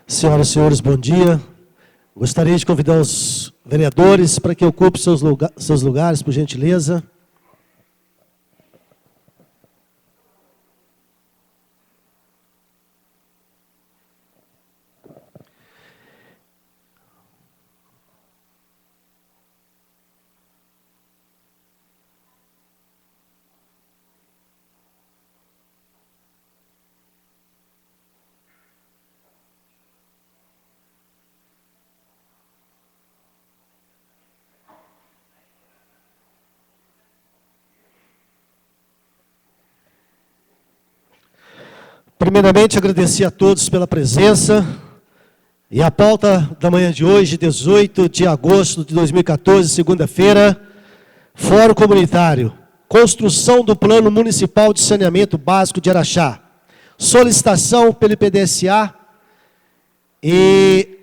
Senhoras e senhores, bom dia. Gostaria de convidar os vereadores para que ocupem seus lugares, por gentileza. Primeiramente, agradecer a todos pela presença. E a pauta da manhã de hoje, 18 de agosto de 2014, segunda-feira, Fórum Comunitário, construção do Plano Municipal de Saneamento Básico de Araxá, solicitação pelo IPDSA e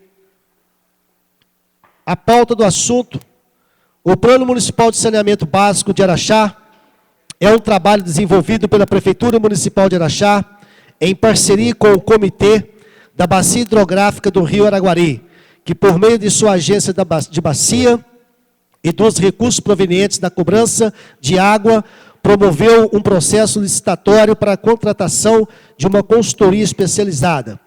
a pauta do assunto, o Plano Municipal de Saneamento Básico de Araxá é um trabalho desenvolvido pela Prefeitura Municipal de Araxá, em parceria com o Comitê da Bacia Hidrográfica do Rio Araguari, que por meio de sua agência de bacia e dos recursos provenientes da cobrança de água, promoveu um processo licitatório para a contratação de uma consultoria especializada,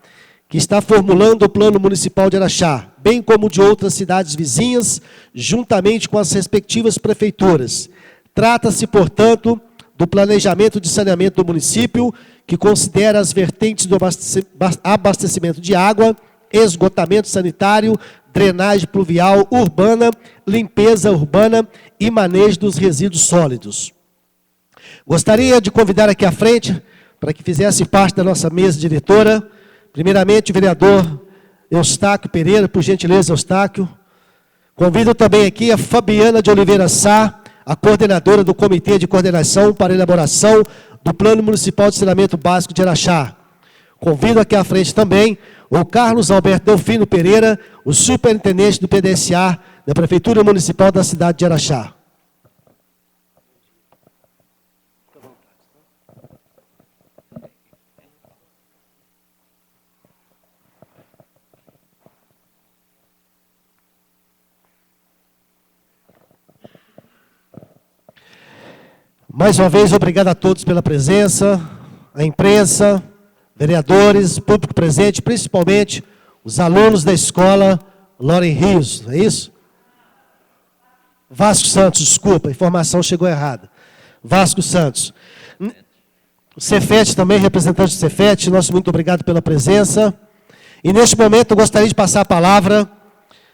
que está formulando o Plano Municipal de Araxá, bem como de outras cidades vizinhas, juntamente com as respectivas prefeituras. Trata-se, portanto, do planejamento de saneamento do município, que considera as vertentes do abastecimento de água, esgotamento sanitário, drenagem pluvial urbana, limpeza urbana e manejo dos resíduos sólidos. Gostaria de convidar aqui à frente, para que fizesse parte da nossa mesa diretora, primeiramente o vereador Eustáquio Pereira, por gentileza, Eustáquio. Convido também aqui a Fabiana de Oliveira Sá, a coordenadora do Comitê de Coordenação para a elaboração do Plano Municipal de Saneamento Básico de Araxá. Convido aqui à frente também o Carlos Alberto Delfino Pereira, o superintendente do PDSA da Prefeitura Municipal da cidade de Araxá. Mais uma vez, obrigado a todos pela presença, a imprensa, vereadores, público presente, principalmente os alunos da escola Loren Rios, é isso? Vasco Santos, desculpa, a informação chegou errada. Vasco Santos. O Cefet também, representante do Cefet, nosso muito obrigado pela presença. E neste momento eu gostaria de passar a palavra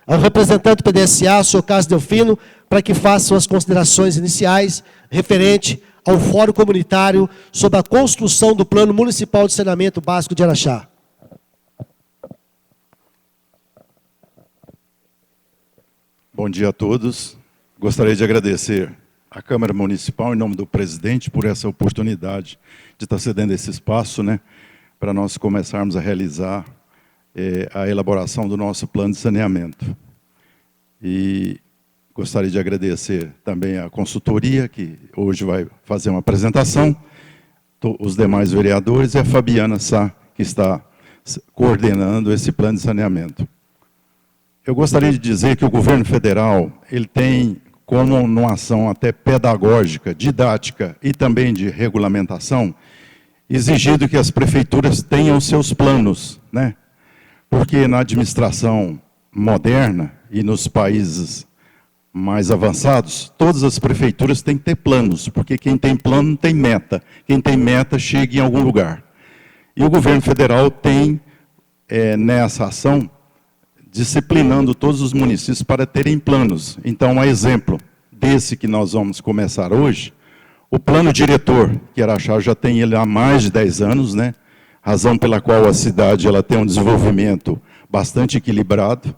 ao representante do PDSA, o senhor Carlos Delfino, para que faça suas considerações iniciais referente ao Fórum Comunitário sobre a construção do Plano Municipal de Saneamento Básico de Araxá. Bom dia a todos. Gostaria de agradecer à Câmara Municipal, em nome do presidente, por essa oportunidade de estar cedendo esse espaço, para nós começarmos a realizar a elaboração do nosso plano de saneamento. E gostaria de agradecer também à consultoria, que hoje vai fazer uma apresentação, os demais vereadores e a Fabiana Sá, que está coordenando esse plano de saneamento. Eu gostaria de dizer que o governo federal, ele tem, como uma ação até pedagógica, didática e também de regulamentação, exigido que as prefeituras tenham seus planos, Porque na administração moderna e nos países mais avançados, todas as prefeituras têm que ter planos, porque quem tem plano tem meta. Quem tem meta chega em algum lugar. E o governo federal tem, nessa ação, disciplinando todos os municípios para terem planos. Então, a exemplo desse que nós vamos começar hoje, o plano diretor, que Araxá já tem ele há mais de 10 anos, razão pela qual a cidade ela tem um desenvolvimento bastante equilibrado.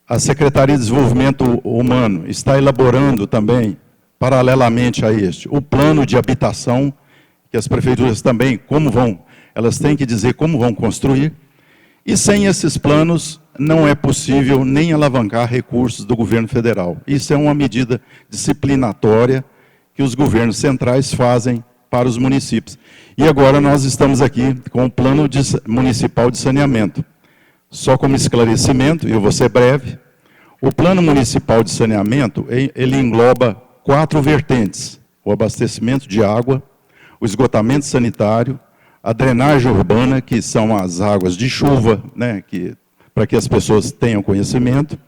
A Secretaria de Desenvolvimento Humano está elaborando também, paralelamente a este, o plano de habitação, que as prefeituras também, elas têm que dizer como vão construir, e sem esses planos não é possível nem alavancar recursos do governo federal. Isso é uma medida disciplinatória que os governos centrais fazem para os municípios. E agora nós estamos aqui com o Plano Municipal de Saneamento. Só como esclarecimento, eu vou ser breve, o Plano Municipal de Saneamento, ele engloba 4 vertentes: o abastecimento de água, o esgotamento sanitário, a drenagem urbana, que são as águas de chuva, né, para que as pessoas tenham conhecimento,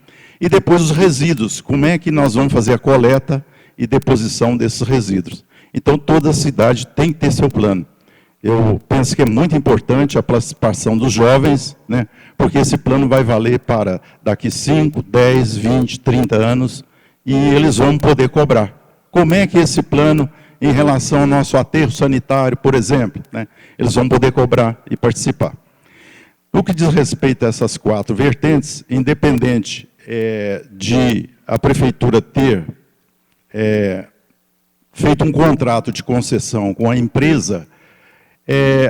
e depois os resíduos, como é que nós vamos fazer a coleta e deposição desses resíduos. Então, toda a cidade tem que ter seu plano. Eu penso que é muito importante a participação dos jovens, né, porque esse plano vai valer para daqui 5, 10, 20, 30 anos, e eles vão poder cobrar. Como é que esse plano, em relação ao nosso aterro sanitário, por exemplo, né, eles vão poder cobrar e participar. No que diz respeito a essas 4 vertentes, independente de a prefeitura ter feito um contrato de concessão com a empresa,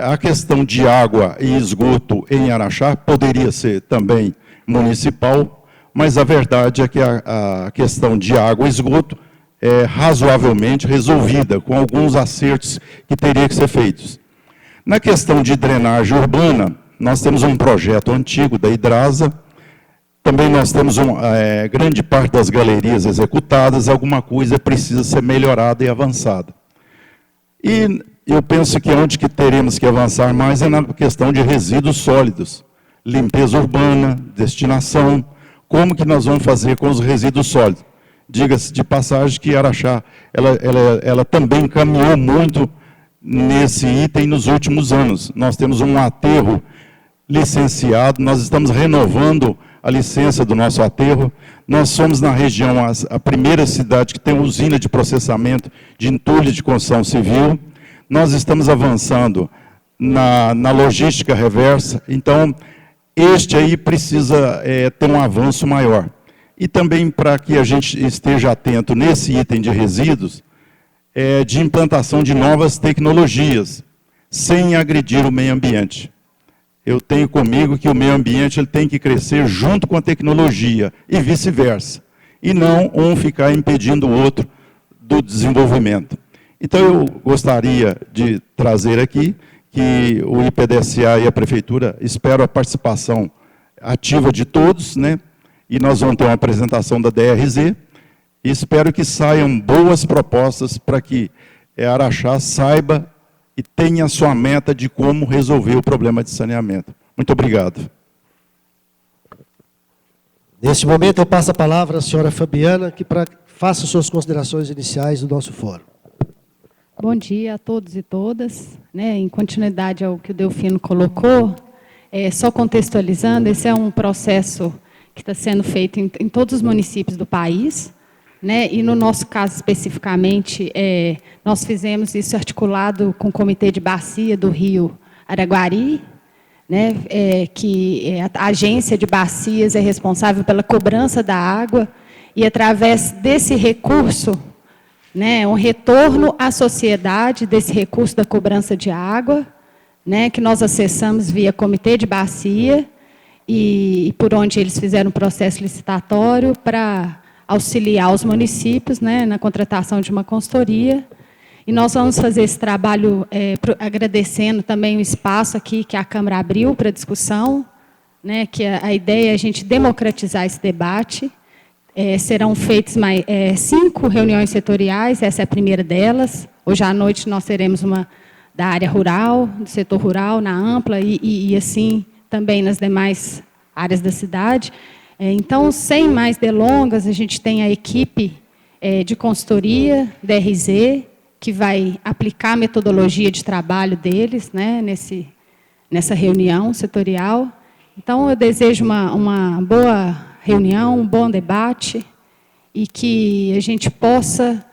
a questão de água e esgoto em Araxá poderia ser também municipal, mas a verdade é que a questão de água e esgoto é razoavelmente resolvida, com alguns acertos que teriam que ser feitos. Na questão de drenagem urbana, nós temos um projeto antigo da Hidrasa, também nós temos grande parte das galerias executadas, alguma coisa precisa ser melhorada e avançada. E eu penso que onde que teremos que avançar mais é na questão de resíduos sólidos, limpeza urbana, destinação, como que nós vamos fazer com os resíduos sólidos. Diga-se de passagem que Araxá, ela também caminhou muito nesse item nos últimos anos. Nós temos um aterro licenciado, nós estamos renovando a licença do nosso aterro. Nós somos, na região, a primeira cidade que tem usina de processamento de entulho de construção civil. Nós estamos avançando na logística reversa, então, este aí precisa ter um avanço maior. E também, para que a gente esteja atento nesse item de resíduos, de implantação de novas tecnologias, sem agredir o meio ambiente. Eu tenho comigo que o meio ambiente ele tem que crescer junto com a tecnologia, e vice-versa, e não um ficar impedindo o outro do desenvolvimento. Então, eu gostaria de trazer aqui que o IPDSA e a Prefeitura esperam a participação ativa de todos, né? E nós vamos ter uma apresentação da DRZ, e espero que saiam boas propostas para que Araxá saiba e tenha a sua meta de como resolver o problema de saneamento. Muito obrigado. Neste momento, eu passo a palavra à senhora Fabiana, que faça suas considerações iniciais do nosso fórum. Bom dia a todos e todas. Em continuidade ao que o Delfino colocou, só contextualizando, esse é um processo que está sendo feito em todos os municípios do país, e no nosso caso especificamente, nós fizemos isso articulado com o Comitê de Bacia do Rio Araguari, que a agência de bacias é responsável pela cobrança da água, e através desse recurso, um retorno à sociedade desse recurso da cobrança de água, que nós acessamos via Comitê de Bacia, e por onde eles fizeram um processo licitatório para auxiliar os municípios na contratação de uma consultoria. E nós vamos fazer esse trabalho agradecendo também o espaço aqui que a Câmara abriu para discussão, que a ideia é a gente democratizar esse debate. Serão feitas 5 reuniões setoriais, essa é a primeira delas. Hoje à noite nós teremos uma da área rural, do setor rural, na Ampla, e assim também nas demais áreas da cidade. Então, sem mais delongas, a gente tem a equipe de consultoria, DRZ, que vai aplicar a metodologia de trabalho deles nessa reunião setorial. Então, eu desejo uma boa reunião, um bom debate, e que a gente possa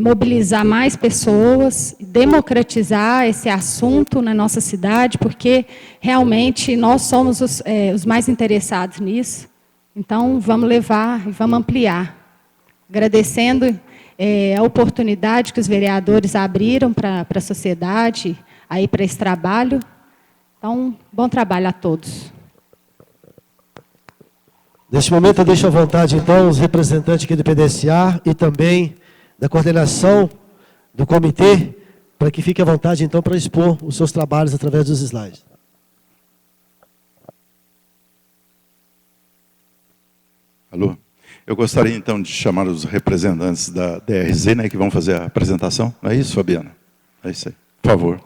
mobilizar mais pessoas, democratizar esse assunto na nossa cidade, porque realmente nós somos os mais interessados nisso. Então, vamos levar e vamos ampliar. Agradecendo a oportunidade que os vereadores abriram para a sociedade, aí para esse trabalho. Então, bom trabalho a todos. Neste momento, eu deixo à vontade, então, os representantes aqui do PDSA e também da coordenação do comitê, para que fique à vontade, então, para expor os seus trabalhos através dos slides. Alô? Eu gostaria, então, de chamar os representantes da DRZ, né, que vão fazer a apresentação. Não é isso, Fabiana? É isso aí. Por favor.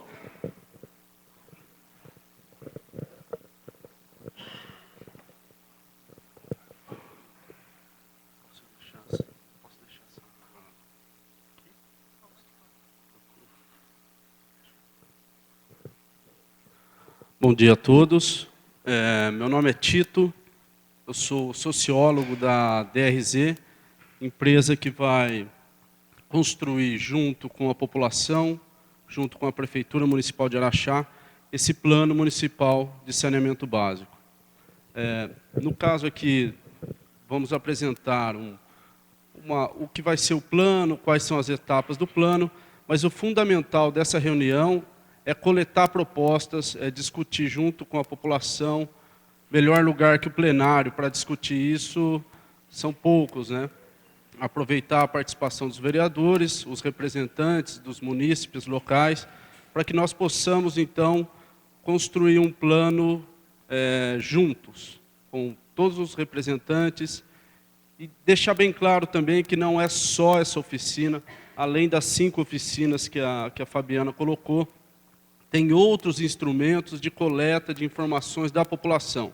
Bom dia a todos. Meu nome é Tito, eu sou sociólogo da DRZ, empresa que vai construir junto com a população, junto com a Prefeitura Municipal de Araxá, esse plano municipal de saneamento básico. No caso aqui, vamos apresentar o que vai ser o plano, quais são as etapas do plano, mas o fundamental dessa reunião é coletar propostas, é discutir junto com a população. Melhor lugar que o plenário para discutir isso são poucos, né? Aproveitar a participação dos vereadores, os representantes dos munícipes locais, para que nós possamos, então, construir um plano juntos, com todos os representantes, e deixar bem claro também que não é só essa oficina, além das 5 oficinas que a Fabiana colocou, tem outros instrumentos de coleta de informações da população.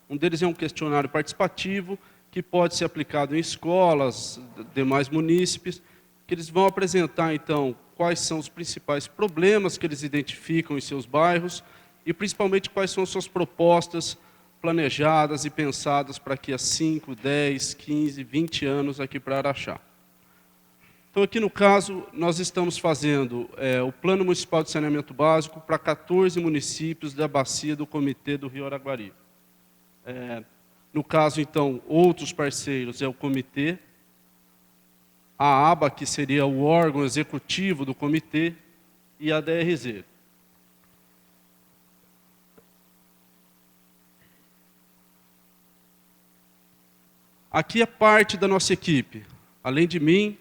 Um deles é um questionário participativo, que pode ser aplicado em escolas, demais munícipes, que eles vão apresentar, então, quais são os principais problemas que eles identificam em seus bairros e, principalmente, quais são as suas propostas planejadas e pensadas para aqui a 5, 10, 15, 20 anos aqui para Araxá. Então, aqui no caso, nós estamos fazendo o Plano Municipal de Saneamento Básico para 14 municípios da bacia do Comitê do Rio Araguari. No caso, então, outros parceiros é o Comitê, a ABA, que seria o órgão executivo do Comitê, e a DRZ. Aqui é parte da nossa equipe. Além de mim,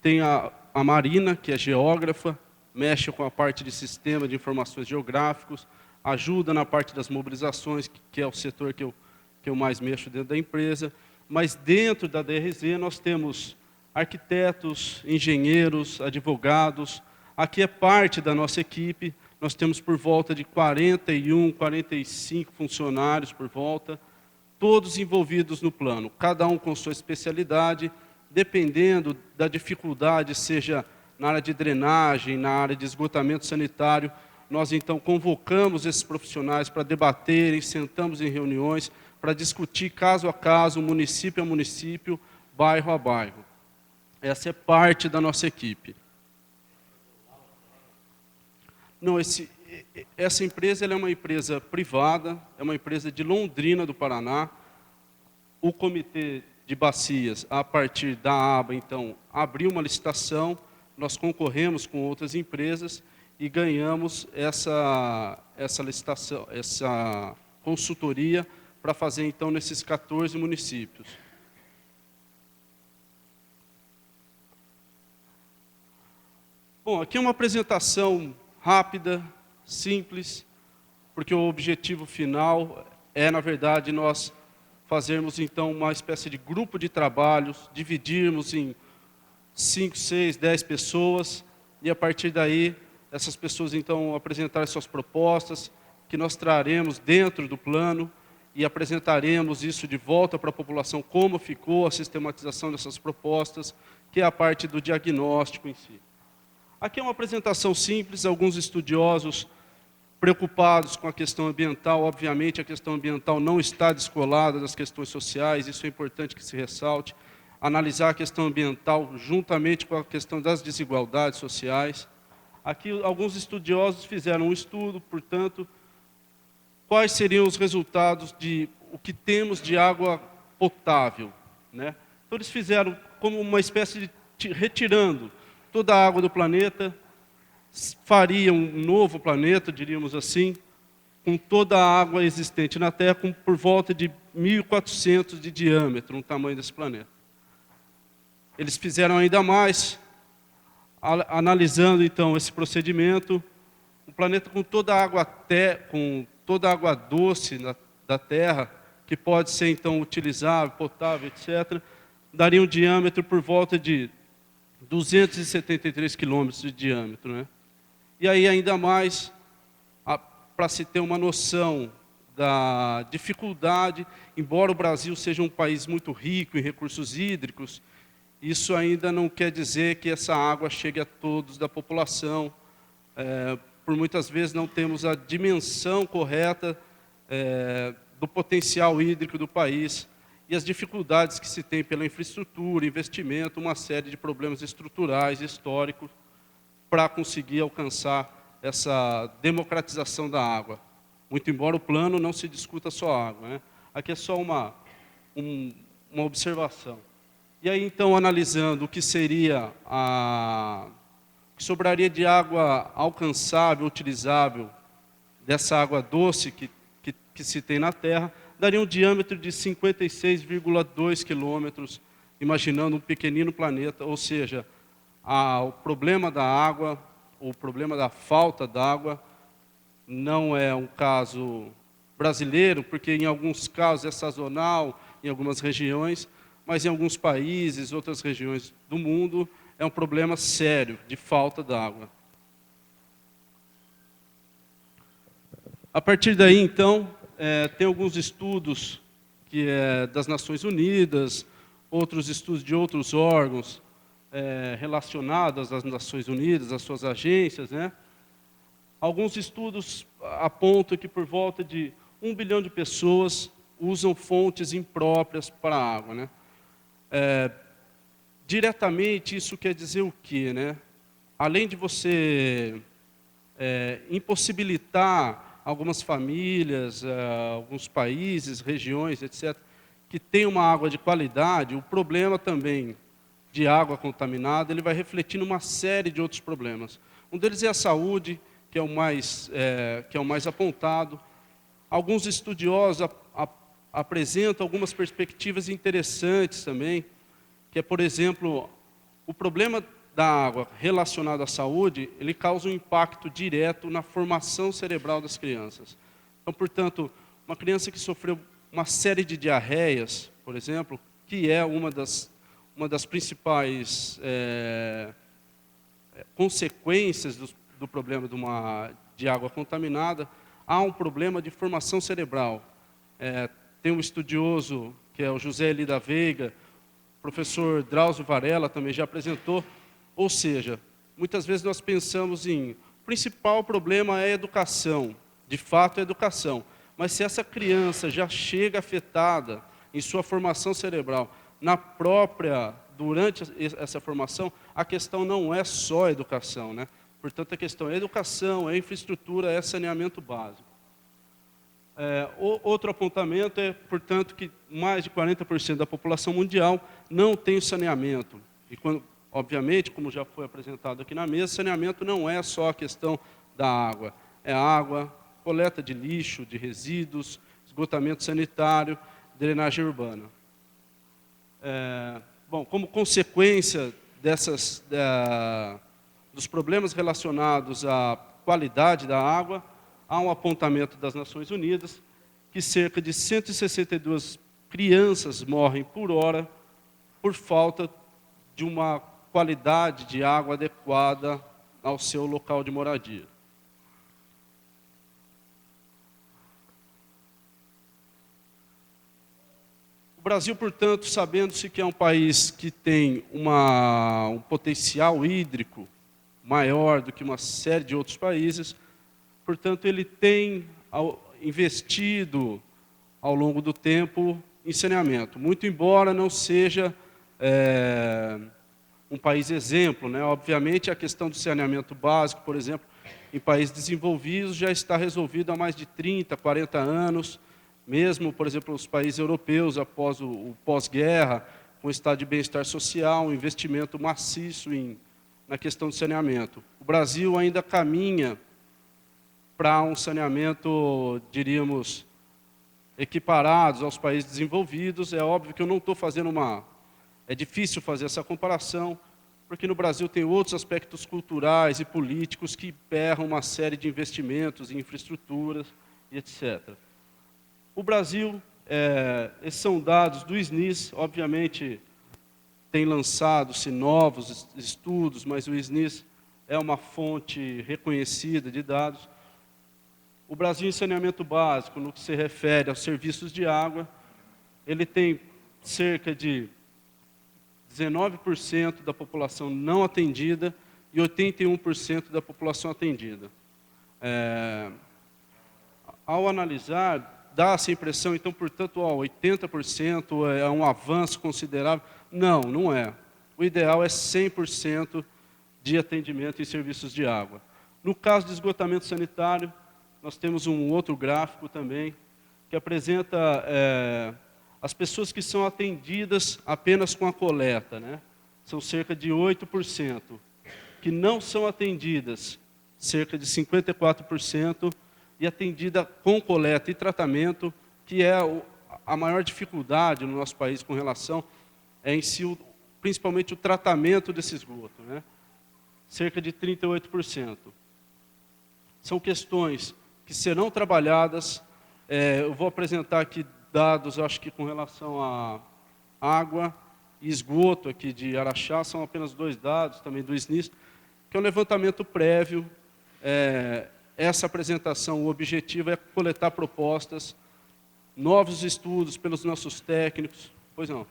tem a Marina, que é geógrafa, mexe com a parte de sistema de informações geográficos, ajuda na parte das mobilizações, que é o setor que eu mais mexo dentro da empresa. Mas dentro da DRZ nós temos arquitetos, engenheiros, advogados. Aqui é parte da nossa equipe, nós temos por volta de 41, 45 funcionários por volta, todos envolvidos no plano, cada um com sua especialidade, dependendo da dificuldade, seja na área de drenagem, na área de esgotamento sanitário, nós então convocamos esses profissionais para debaterem, sentamos em reuniões, para discutir caso a caso, município a município, bairro a bairro. Essa é parte da nossa equipe. Não, essa empresa ela é uma empresa privada, é uma empresa de Londrina, do Paraná. O Comitê de Bacias, a partir da ABA, então, abriu uma licitação, nós concorremos com outras empresas e ganhamos essa licitação, essa consultoria para fazer, então, nesses 14 municípios. Bom, aqui é uma apresentação rápida, simples, porque o objetivo final é, na verdade, nós fazermos, então, uma espécie de grupo de trabalhos, dividirmos em 5, 6, 10 pessoas, e a partir daí, essas pessoas, então, apresentarem suas propostas, que nós traremos dentro do plano, e apresentaremos isso de volta para a população, como ficou a sistematização dessas propostas, que é a parte do diagnóstico em si. Aqui é uma apresentação simples, alguns estudiosos preocupados com a questão ambiental. Obviamente, a questão ambiental não está descolada das questões sociais, isso é importante que se ressalte. Analisar a questão ambiental juntamente com a questão das desigualdades sociais. Aqui, alguns estudiosos fizeram um estudo, portanto, quais seriam os resultados de o que temos de água potável, né? Então, eles fizeram como uma espécie de retirando toda a água do planeta, faria um novo planeta, diríamos assim, com toda a água existente na Terra, com por volta de 1.400 de diâmetro, o tamanho desse planeta. Eles fizeram ainda mais, analisando então esse procedimento, um planeta com toda a água doce da Terra, que pode ser, então, utilizável, potável, etc., daria um diâmetro por volta de 273 quilômetros de diâmetro, né? E aí, ainda mais, para se ter uma noção da dificuldade, embora o Brasil seja um país muito rico em recursos hídricos, isso ainda não quer dizer que essa água chegue a todos da população. Por muitas vezes não temos a dimensão correta do potencial hídrico do país e as dificuldades que se tem pela infraestrutura, investimento, uma série de problemas estruturais, históricos, para conseguir alcançar essa democratização da água. Muito embora o plano não se discuta só água, né? Aqui é só uma observação. E aí, então, analisando o que seria o que sobraria de água alcançável, utilizável, dessa água doce que se tem na Terra, daria um diâmetro de 56,2 quilômetros, imaginando um pequenino planeta, ou seja, o problema da água, o problema da falta d'água, não é um caso brasileiro, porque em alguns casos é sazonal, em algumas regiões, mas em alguns países, outras regiões do mundo, é um problema sério de falta d'água. A partir daí, então, tem alguns estudos que das Nações Unidas, outros estudos de outros órgãos relacionados às Nações Unidas, às suas agências, né? Alguns estudos apontam que por volta de 1 bilhão de pessoas usam fontes impróprias para a água, né? Diretamente, isso quer dizer o quê, né? Além de você impossibilitar algumas famílias, alguns países, regiões, etc., que tem uma água de qualidade, o problema também de água contaminada, ele vai refletir numa série de outros problemas. Um deles é a saúde, que é o mais apontado. Alguns estudiosos apresentam algumas perspectivas interessantes também, que é, por exemplo, o problema da água relacionado à saúde, ele causa um impacto direto na formação cerebral das crianças. Então, portanto, uma criança que sofreu uma série de diarreias, por exemplo, que é uma das principais consequências do problema de água contaminada, há um problema de formação cerebral. Tem um estudioso, que é o José Eli da Veiga, o professor Drauzio Varela também já apresentou, ou seja, muitas vezes nós pensamos o principal problema é a educação, de fato é a educação, mas se essa criança já chega afetada em sua formação cerebral, durante essa formação, a questão não é só a educação, né? Portanto, a questão é educação, é infraestrutura, é saneamento básico. Outro apontamento é, portanto, que mais de 40% da população mundial não tem saneamento. E, obviamente, como já foi apresentado aqui na mesa, saneamento não é só a questão da água. É água, coleta de lixo, de resíduos, esgotamento sanitário, drenagem urbana. Bom, como consequência dos problemas relacionados à qualidade da água, há um apontamento das Nações Unidas que cerca de 162 crianças morrem por hora por falta de uma qualidade de água adequada ao seu local de moradia. O Brasil, portanto, sabendo-se que é um país que tem um potencial hídrico maior do que uma série de outros países, portanto, ele tem investido ao longo do tempo em saneamento. Muito embora não seja um país exemplo, né? Obviamente, a questão do saneamento básico, por exemplo, em países desenvolvidos já está resolvido há mais de 30, 40 anos, mesmo, por exemplo, os países europeus, após o pós-guerra, com o estado de bem-estar social, um investimento maciço na questão do saneamento. O Brasil ainda caminha para um saneamento, diríamos, equiparados aos países desenvolvidos. É óbvio que eu não estou fazendo É difícil fazer essa comparação, porque no Brasil tem outros aspectos culturais e políticos que emperram uma série de investimentos em infraestruturas e etc. O Brasil Esses são dados do SNIS, obviamente tem lançado-se novos estudos, mas o SNIS é uma fonte reconhecida de dados. O Brasil em saneamento básico, no que se refere aos serviços de água, ele tem cerca de 19% da população não atendida e 81% da população atendida. Ao analisar, dá-se a impressão, então, portanto, 80% é um avanço considerável. Não, não é. O ideal é 100% de atendimento em serviços de água. No caso de esgotamento sanitário, nós temos um outro gráfico também, que apresenta as pessoas que são atendidas apenas com a coleta, né? São cerca de 8%. Que não são atendidas, cerca de 54%, e atendida com coleta e tratamento, que é a maior dificuldade no nosso país com relação em si, principalmente o tratamento desse esgoto, né? Cerca de 38%. São questões que serão trabalhadas. Eu vou apresentar aqui dados, acho que com relação à água e esgoto aqui de Araxá, são apenas 2 dados, também do SNIS, que é um levantamento prévio. Essa apresentação, o objetivo é coletar propostas, novos estudos pelos nossos técnicos. Pois não.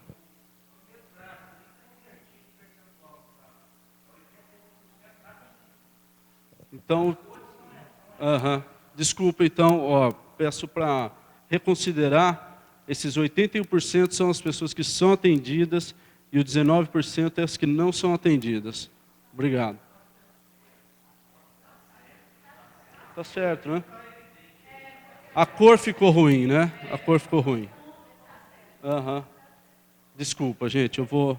Então, desculpa, então, peço para reconsiderar, esses 81% são as pessoas que são atendidas e o 19% é as que não são atendidas. Obrigado. Tá certo, né? A cor ficou ruim, né? A cor ficou ruim. Desculpa, gente, eu vou...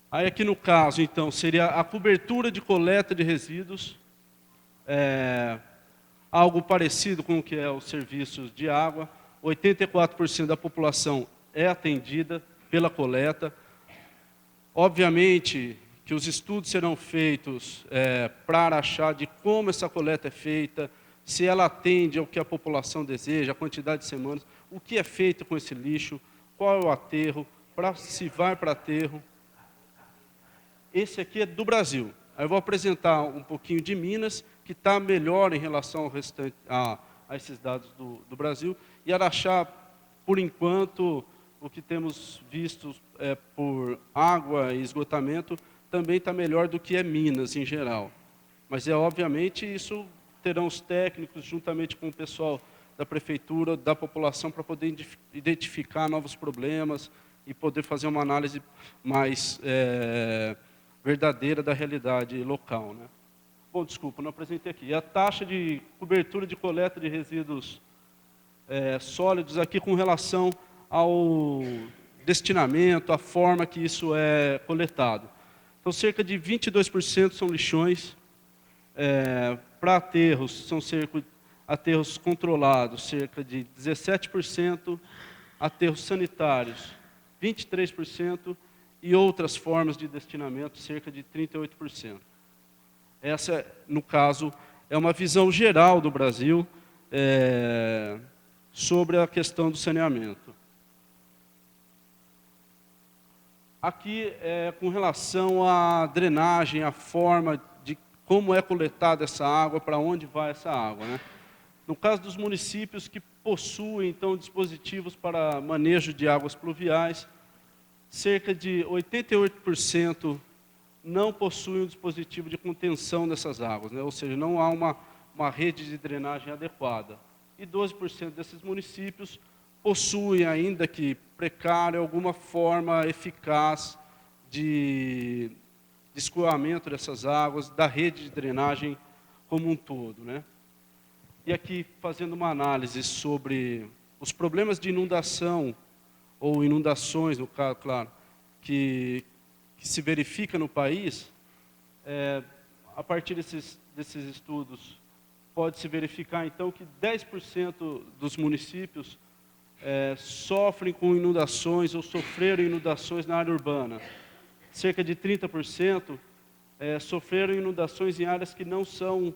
Aí aqui no caso, então, seria a cobertura de coleta de resíduos, algo parecido com o que é os serviços de água. 84% da população é atendida pela coleta. Obviamente que os estudos serão feitos para Araxá de como essa coleta é feita, se ela atende ao que a população deseja, a quantidade de semanas, o que é feito com esse lixo, qual é o aterro, se vai para aterro. Esse aqui é do Brasil. Aí eu vou apresentar um pouquinho de Minas, que está melhor em relação ao restante, a esses dados do Brasil. E Araxá, por enquanto, o que temos visto por água e esgotamento, também está melhor do que é Minas em geral. Mas, obviamente, isso terão os técnicos, juntamente com o pessoal da prefeitura, da população, para poder identificar novos problemas e poder fazer uma análise mais verdadeira da realidade local, né? Bom, desculpa, não apresentei aqui. E a taxa de cobertura de coleta de resíduos sólidos aqui com relação ao destinamento, a forma que isso é coletado. Então, cerca de 22% são lixões. Para aterros, são aterros controlados, cerca de 17%, aterros sanitários, 23%, e outras formas de destinamento, cerca de 38%. Essa, no caso, é uma visão geral do Brasil sobre a questão do saneamento. Aqui, com relação à drenagem, a forma de como é coletada essa água, para onde vai essa água, né? No caso dos municípios que possuem, então, dispositivos para manejo de águas pluviais, cerca de 88% não possuem um dispositivo de contenção dessas águas, né? Ou seja, não há uma rede de drenagem adequada. E 12% desses municípios possuem, ainda que precária, alguma forma eficaz de escoamento dessas águas, da rede de drenagem como um todo, né? E aqui, fazendo uma análise sobre os problemas de inundação, ou inundações, no caso, claro, que se verifica no país, a partir desses estudos, pode-se verificar, então, que 10% dos municípios sofrem com inundações ou sofreram inundações na área urbana. Cerca de 30% sofreram inundações em áreas que não são,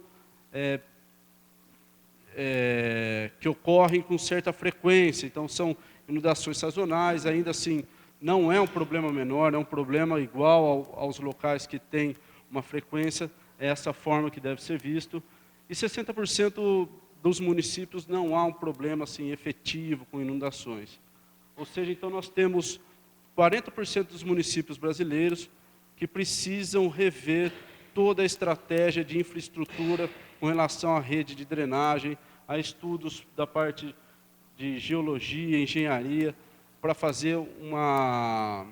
que ocorrem com certa frequência. Então, são inundações sazonais, ainda assim, não é um problema menor, é um problema igual aos locais que têm uma frequência, é essa forma que deve ser visto. E 60% dos municípios não há um problema assim, efetivo com inundações. Ou seja, então nós temos 40% dos municípios brasileiros que precisam rever toda a estratégia de infraestrutura com relação à rede de drenagem, a estudos da parte de geologia, engenharia, para fazer uma...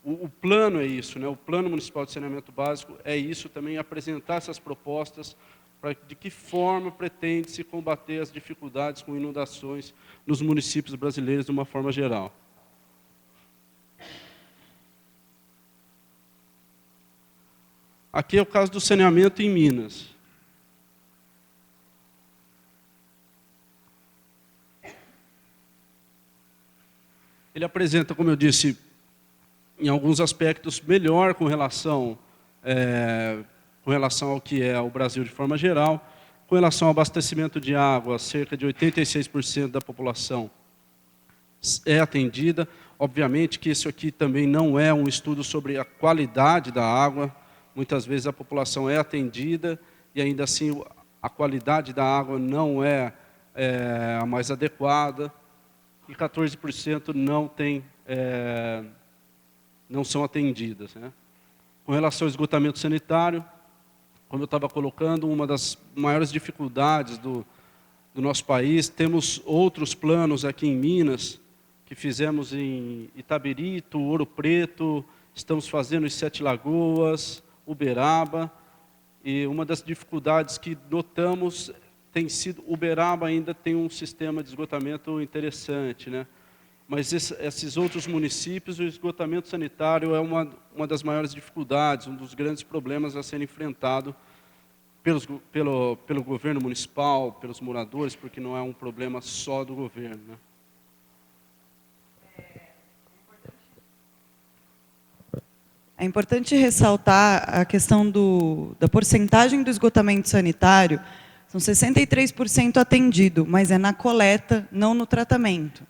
O plano é isso, né? O Plano Municipal de Saneamento Básico é isso também, apresentar essas propostas para de que forma pretende-se combater as dificuldades com inundações nos municípios brasileiros de uma forma geral. Aqui é o caso do saneamento em Minas. Ele apresenta, como eu disse, em alguns aspectos melhor com relação ao que é o Brasil de forma geral. Com relação ao abastecimento de água, cerca de 86% da população é atendida. Obviamente que isso aqui também não é um estudo sobre a qualidade da água. Muitas vezes a população é atendida e ainda assim a qualidade da água não é a mais adequada. E 14% não são atendidas, né? Com relação ao esgotamento sanitário, como eu estava colocando, uma das maiores dificuldades do nosso país, temos outros planos aqui em Minas, que fizemos em Itabirito, Ouro Preto, estamos fazendo em Sete Lagoas, Uberaba, e uma das dificuldades que notamos tem sido, Uberaba ainda tem um sistema de esgotamento interessante, né? Mas esses outros municípios, o esgotamento sanitário é uma das maiores dificuldades, um dos grandes problemas a ser enfrentado pelo governo municipal, pelos moradores, porque não é um problema só do governo, né? É importante ressaltar a questão da porcentagem do esgotamento sanitário. São 63% atendido, mas é na coleta, não no tratamento,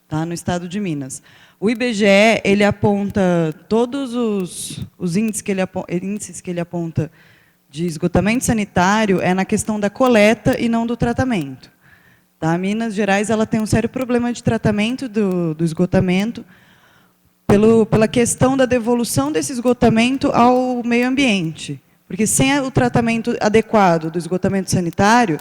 tá? No estado de Minas. O IBGE, ele aponta todos os índices que ele aponta de esgotamento sanitário é na questão da coleta e não do tratamento. Tá? Minas Gerais ela tem um sério problema de tratamento do esgotamento pela questão da devolução desse esgotamento ao meio ambiente. Porque sem o tratamento adequado do esgotamento sanitário,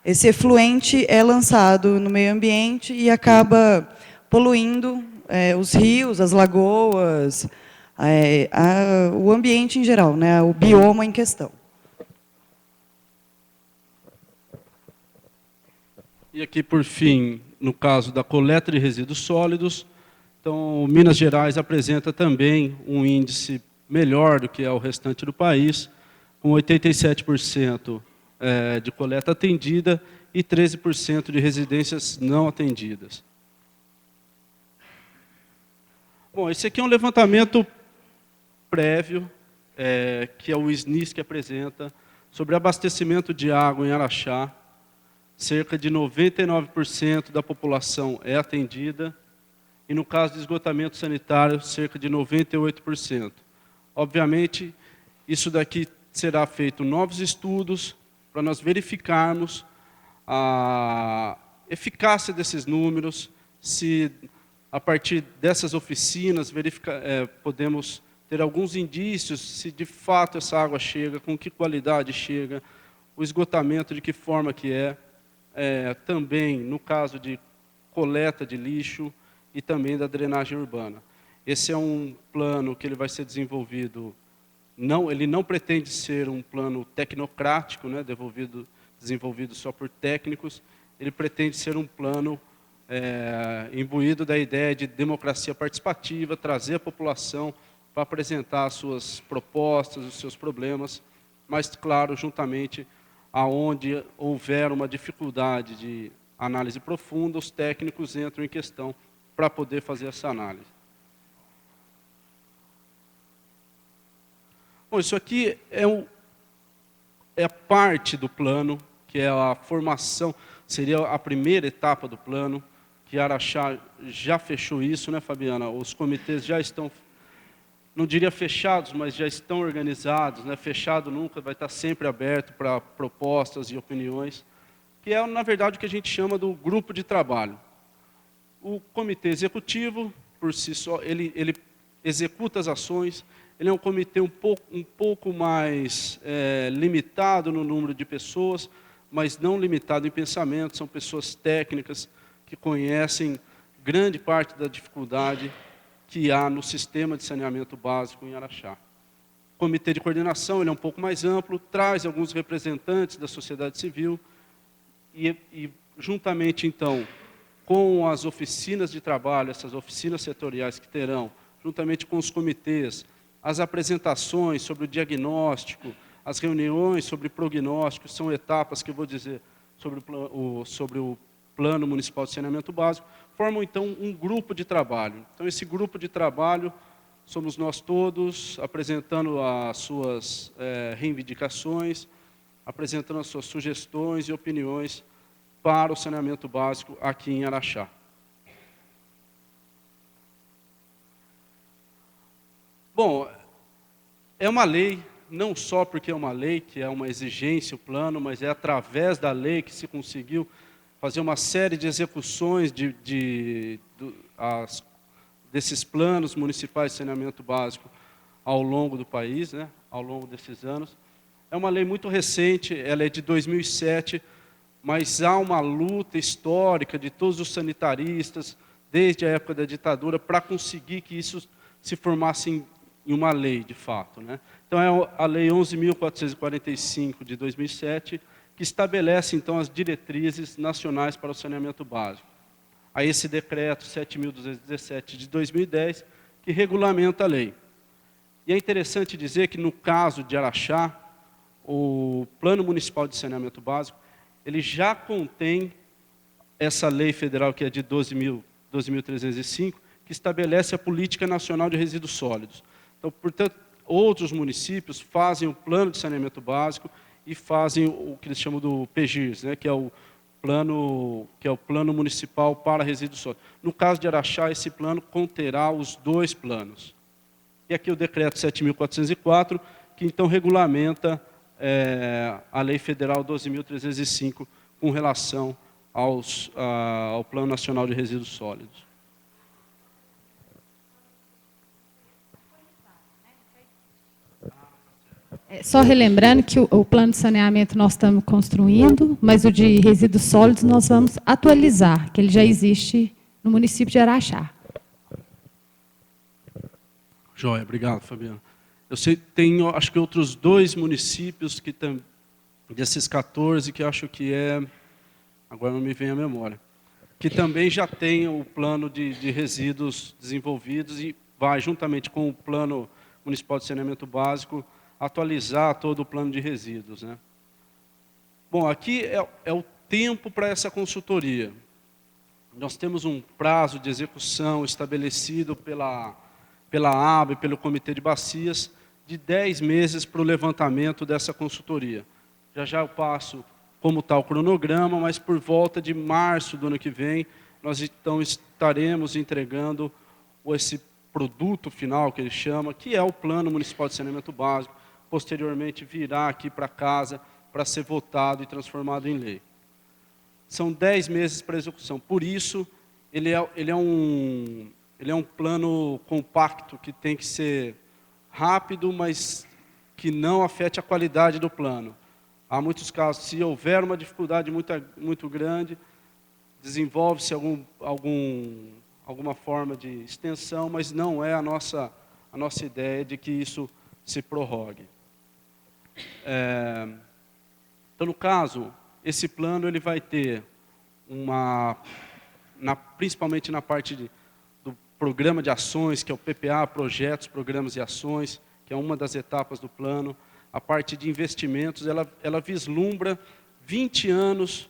esse efluente é lançado no meio ambiente e acaba poluindo os rios, as lagoas, o ambiente em geral, né, o bioma em questão. E aqui, por fim, no caso da coleta de resíduos sólidos, então, Minas Gerais apresenta também um índice melhor do que é o restante do país, com 87% de coleta atendida e 13% de residências não atendidas. Bom, esse aqui é um levantamento prévio, que é o SNIS que apresenta, sobre abastecimento de água em Araxá. Cerca de 99% da população é atendida, e no caso de esgotamento sanitário, cerca de 98%. Obviamente, isso daqui será feito novos estudos para nós verificarmos a eficácia desses números, se a partir dessas oficinas podemos ter alguns indícios se de fato essa água chega, com que qualidade chega, o esgotamento de que forma que também no caso de coleta de lixo e também da drenagem urbana. Esse é um plano que ele vai ser desenvolvido. Ele não pretende ser um plano tecnocrático, né, desenvolvido só por técnicos. Ele pretende ser um plano imbuído da ideia de democracia participativa, trazer a população para apresentar as suas propostas, os seus problemas, mas, claro, juntamente aonde houver uma dificuldade de análise profunda, os técnicos entram em questão para poder fazer essa análise. Bom, isso aqui é parte do plano, que é a formação, seria a primeira etapa do plano, que Araxá já fechou isso, né, Fabiana? Os comitês já estão, não diria fechados, mas já estão organizados, né? Fechado nunca, vai estar sempre aberto para propostas e opiniões, que é, na verdade, o que a gente chama do grupo de trabalho. O comitê executivo, por si só, ele executa as ações, ele é um comitê um pouco mais limitado no número de pessoas, mas não limitado em pensamento, são pessoas técnicas que conhecem grande parte da dificuldade que há no sistema de saneamento básico em Araxá. O comitê de coordenação ele é um pouco mais amplo, traz alguns representantes da sociedade civil e juntamente, então, com as oficinas de trabalho, essas oficinas setoriais que terão, juntamente com os comitês, as apresentações sobre o diagnóstico, as reuniões sobre prognóstico, são etapas que eu vou dizer sobre o Plano Municipal de Saneamento Básico, formam, então, um grupo de trabalho. Então, esse grupo de trabalho somos nós todos, apresentando as suas reivindicações, apresentando as suas sugestões e opiniões para o saneamento básico aqui em Araxá. Bom, é uma lei, não só porque é uma lei, que é uma exigência o plano, mas é através da lei que se conseguiu fazer uma série de execuções desses planos municipais de saneamento básico ao longo do país, né, ao longo desses anos. É uma lei muito recente, ela é de 2007, mas há uma luta histórica de todos os sanitaristas, desde a época da ditadura, para conseguir que isso se formasse em uma lei, de fato, né? Então, é a Lei 11.445, de 2007, que estabelece, então, as diretrizes nacionais para o saneamento básico. Há esse decreto 7.217, de 2010, que regulamenta a lei. E é interessante dizer que, no caso de Araxá, o Plano Municipal de Saneamento Básico, ele já contém essa lei federal, que é de 12.305, que estabelece a Política Nacional de Resíduos Sólidos. Então, portanto, outros municípios fazem o plano de saneamento básico e fazem o que eles chamam do PGIRS, né, que é o plano municipal para resíduos sólidos. No caso de Araxá, esse plano conterá os dois planos. E aqui o decreto 7.404, que então regulamenta a Lei Federal 12.305 com relação ao Plano Nacional de Resíduos Sólidos. Só relembrando que o plano de saneamento nós estamos construindo, mas o de resíduos sólidos nós vamos atualizar, que ele já existe no município de Araxá. Joia, obrigado, Fabiana. Eu sei que tem, acho que outros 2 municípios que desses 14, que acho que agora não me vem à memória, que também já tem o plano de resíduos desenvolvidos e vai, juntamente com o Plano Municipal de Saneamento Básico, atualizar todo o plano de resíduos, né? Bom, aqui é o tempo para essa consultoria. Nós temos um prazo de execução estabelecido pela ABA e pelo Comitê de Bacias de 10 meses para o levantamento dessa consultoria. Já eu passo como está o cronograma, mas por volta de março do ano que vem, nós então estaremos entregando esse produto final, que ele chama, que é o Plano Municipal de Saneamento Básico, posteriormente virá aqui para casa para ser votado e transformado em lei. São 10 meses para execução, por isso ele é um plano compacto que tem que ser rápido, mas que não afete a qualidade do plano. Há muitos casos, se houver uma dificuldade muito grande, desenvolve-se alguma forma de extensão, mas não é a nossa ideia de que isso se prorrogue. Então, no caso, esse plano ele vai ter principalmente na parte do programa de ações, que é o PPA, projetos, programas e ações, que é uma das etapas do plano. A parte de investimentos, ela vislumbra 20 anos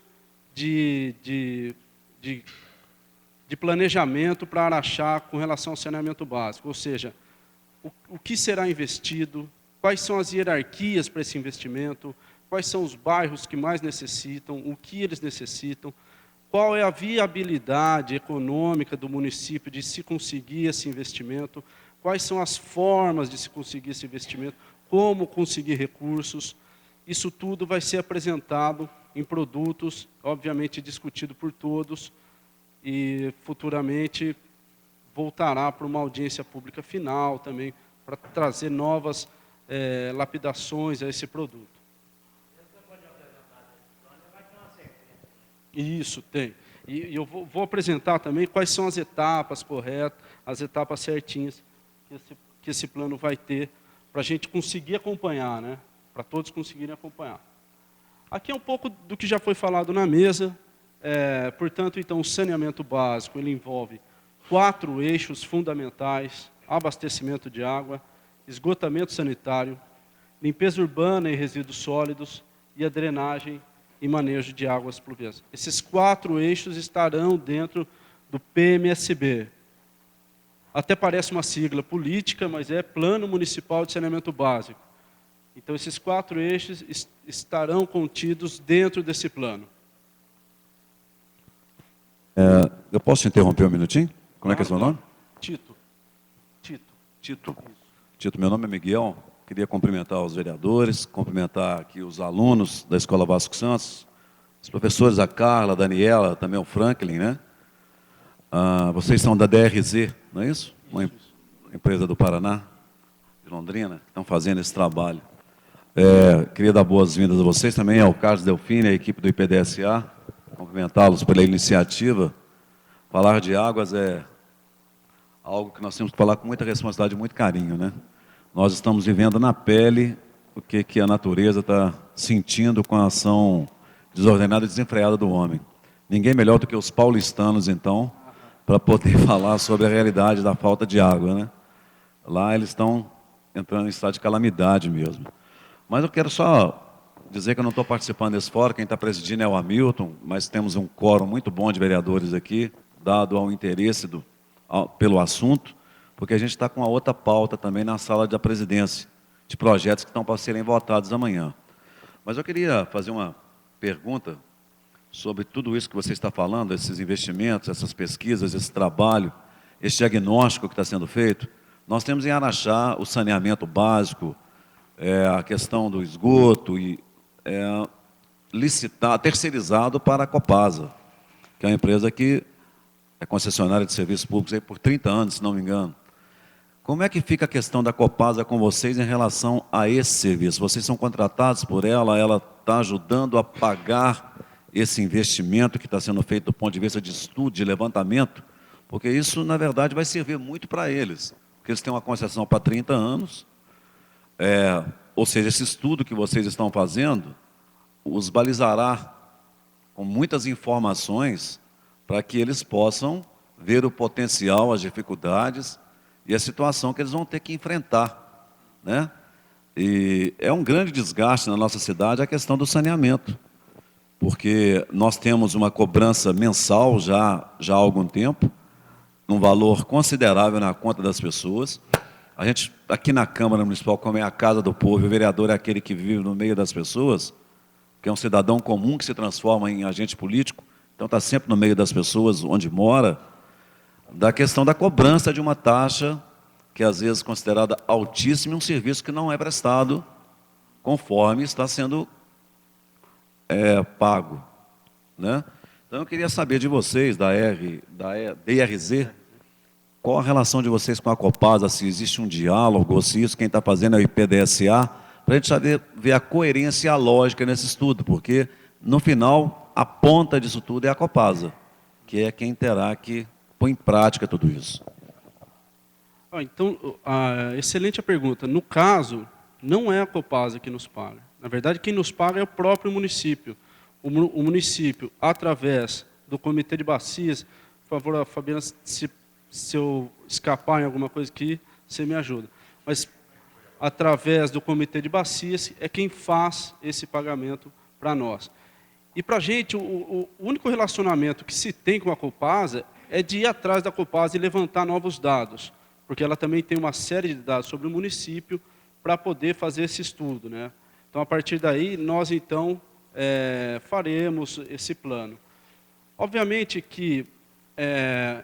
de planejamento para Araxá com relação ao saneamento básico, ou seja, o que será investido, quais são as hierarquias para esse investimento, quais são os bairros que mais necessitam, o que eles necessitam, qual é a viabilidade econômica do município de se conseguir esse investimento, quais são as formas de se conseguir esse investimento, como conseguir recursos. Isso tudo vai ser apresentado em produtos, obviamente discutido por todos, e futuramente voltará para uma audiência pública final também, para trazer novas lapidações a esse produto. Isso, tem. E eu vou apresentar também quais são as etapas corretas, as etapas certinhas que esse plano vai ter, para a gente conseguir acompanhar, né? Para todos conseguirem acompanhar. Aqui é um pouco do que já foi falado na mesa. Portanto, então, o saneamento básico ele envolve 4 eixos fundamentais: abastecimento de água, esgotamento sanitário, limpeza urbana e resíduos sólidos e a drenagem e manejo de águas pluviais. Esses 4 eixos estarão dentro do PMSB. Até parece uma sigla política, mas é Plano Municipal de Saneamento Básico. Então, esses 4 eixos estarão contidos dentro desse plano. Eu posso te interromper um minutinho? Como é que é seu nome? Tito. Tito, meu nome é Miguel. Queria cumprimentar os vereadores, cumprimentar aqui os alunos da Escola Vasco Santos, os professores, a Carla, a Daniela, também o Franklin, né? Vocês são da DRZ, não é isso? Uma empresa do Paraná, de Londrina, que estão fazendo esse trabalho. Queria dar boas-vindas a vocês, também ao Carlos Delfini, a equipe do IPDSA, cumprimentá-los pela iniciativa. Falar de águas é algo que nós temos que falar com muita responsabilidade e muito carinho, né? Nós estamos vivendo na pele o que a natureza está sentindo com a ação desordenada e desenfreada do homem. Ninguém melhor do que os paulistanos, então, para poder falar sobre a realidade da falta de água, né? Lá eles estão entrando em estado de calamidade mesmo. Mas eu quero só dizer que eu não estou participando desse fórum, quem está presidindo é o Hamilton, mas temos um quórum muito bom de vereadores aqui, dado ao interesse pelo assunto, porque a gente está com a outra pauta também na sala da presidência, de projetos que estão para serem votados amanhã. Mas eu queria fazer uma pergunta sobre tudo isso que você está falando, esses investimentos, essas pesquisas, esse trabalho, esse diagnóstico que está sendo feito. Nós temos em Araxá o saneamento básico, a questão do esgoto, terceirizado para a Copasa, que é uma empresa que é concessionária de serviços públicos aí por 30 anos, se não me engano. Como é que fica a questão da Copasa com vocês em relação a esse serviço? Vocês são contratados por ela está ajudando a pagar esse investimento que está sendo feito do ponto de vista de estudo, de levantamento? Porque isso, na verdade, vai servir muito para eles, porque eles têm uma concessão para 30 anos, ou seja, esse estudo que vocês estão fazendo os balizará com muitas informações para que eles possam ver o potencial, as dificuldades e a situação que eles vão ter que enfrentar, né? E é um grande desgaste na nossa cidade a questão do saneamento, porque nós temos uma cobrança mensal já há algum tempo, num valor considerável na conta das pessoas. A gente, aqui na Câmara Municipal, como é a casa do povo, o vereador é aquele que vive no meio das pessoas, que é um cidadão comum que se transforma em agente político, então está sempre no meio das pessoas, onde mora, da questão da cobrança de uma taxa que às vezes é considerada altíssima, um serviço que não é prestado conforme está sendo pago, né? Então eu queria saber de vocês, da DRZ, qual a relação de vocês com a Copasa, se existe um diálogo, ou se isso quem está fazendo é o IPDSA, para a gente saber ver a coerência e a lógica nesse estudo, porque no final a ponta disso tudo é a Copasa, que é quem terá que pôr em prática tudo isso. Então, excelente a pergunta. No caso, não é a Copasa que nos paga. Na verdade, quem nos paga é o próprio município. O município, através do Comitê de Bacias, por favor, Fabiana, se eu escapar em alguma coisa aqui, você me ajuda. Mas, através do Comitê de Bacias, é quem faz esse pagamento para nós. E para a gente, o único relacionamento que se tem com a Copasa é de ir atrás da Copasa e levantar novos dados, porque ela também tem uma série de dados sobre o município para poder fazer esse estudo, né? Então, a partir daí, nós, então, faremos esse plano. Obviamente que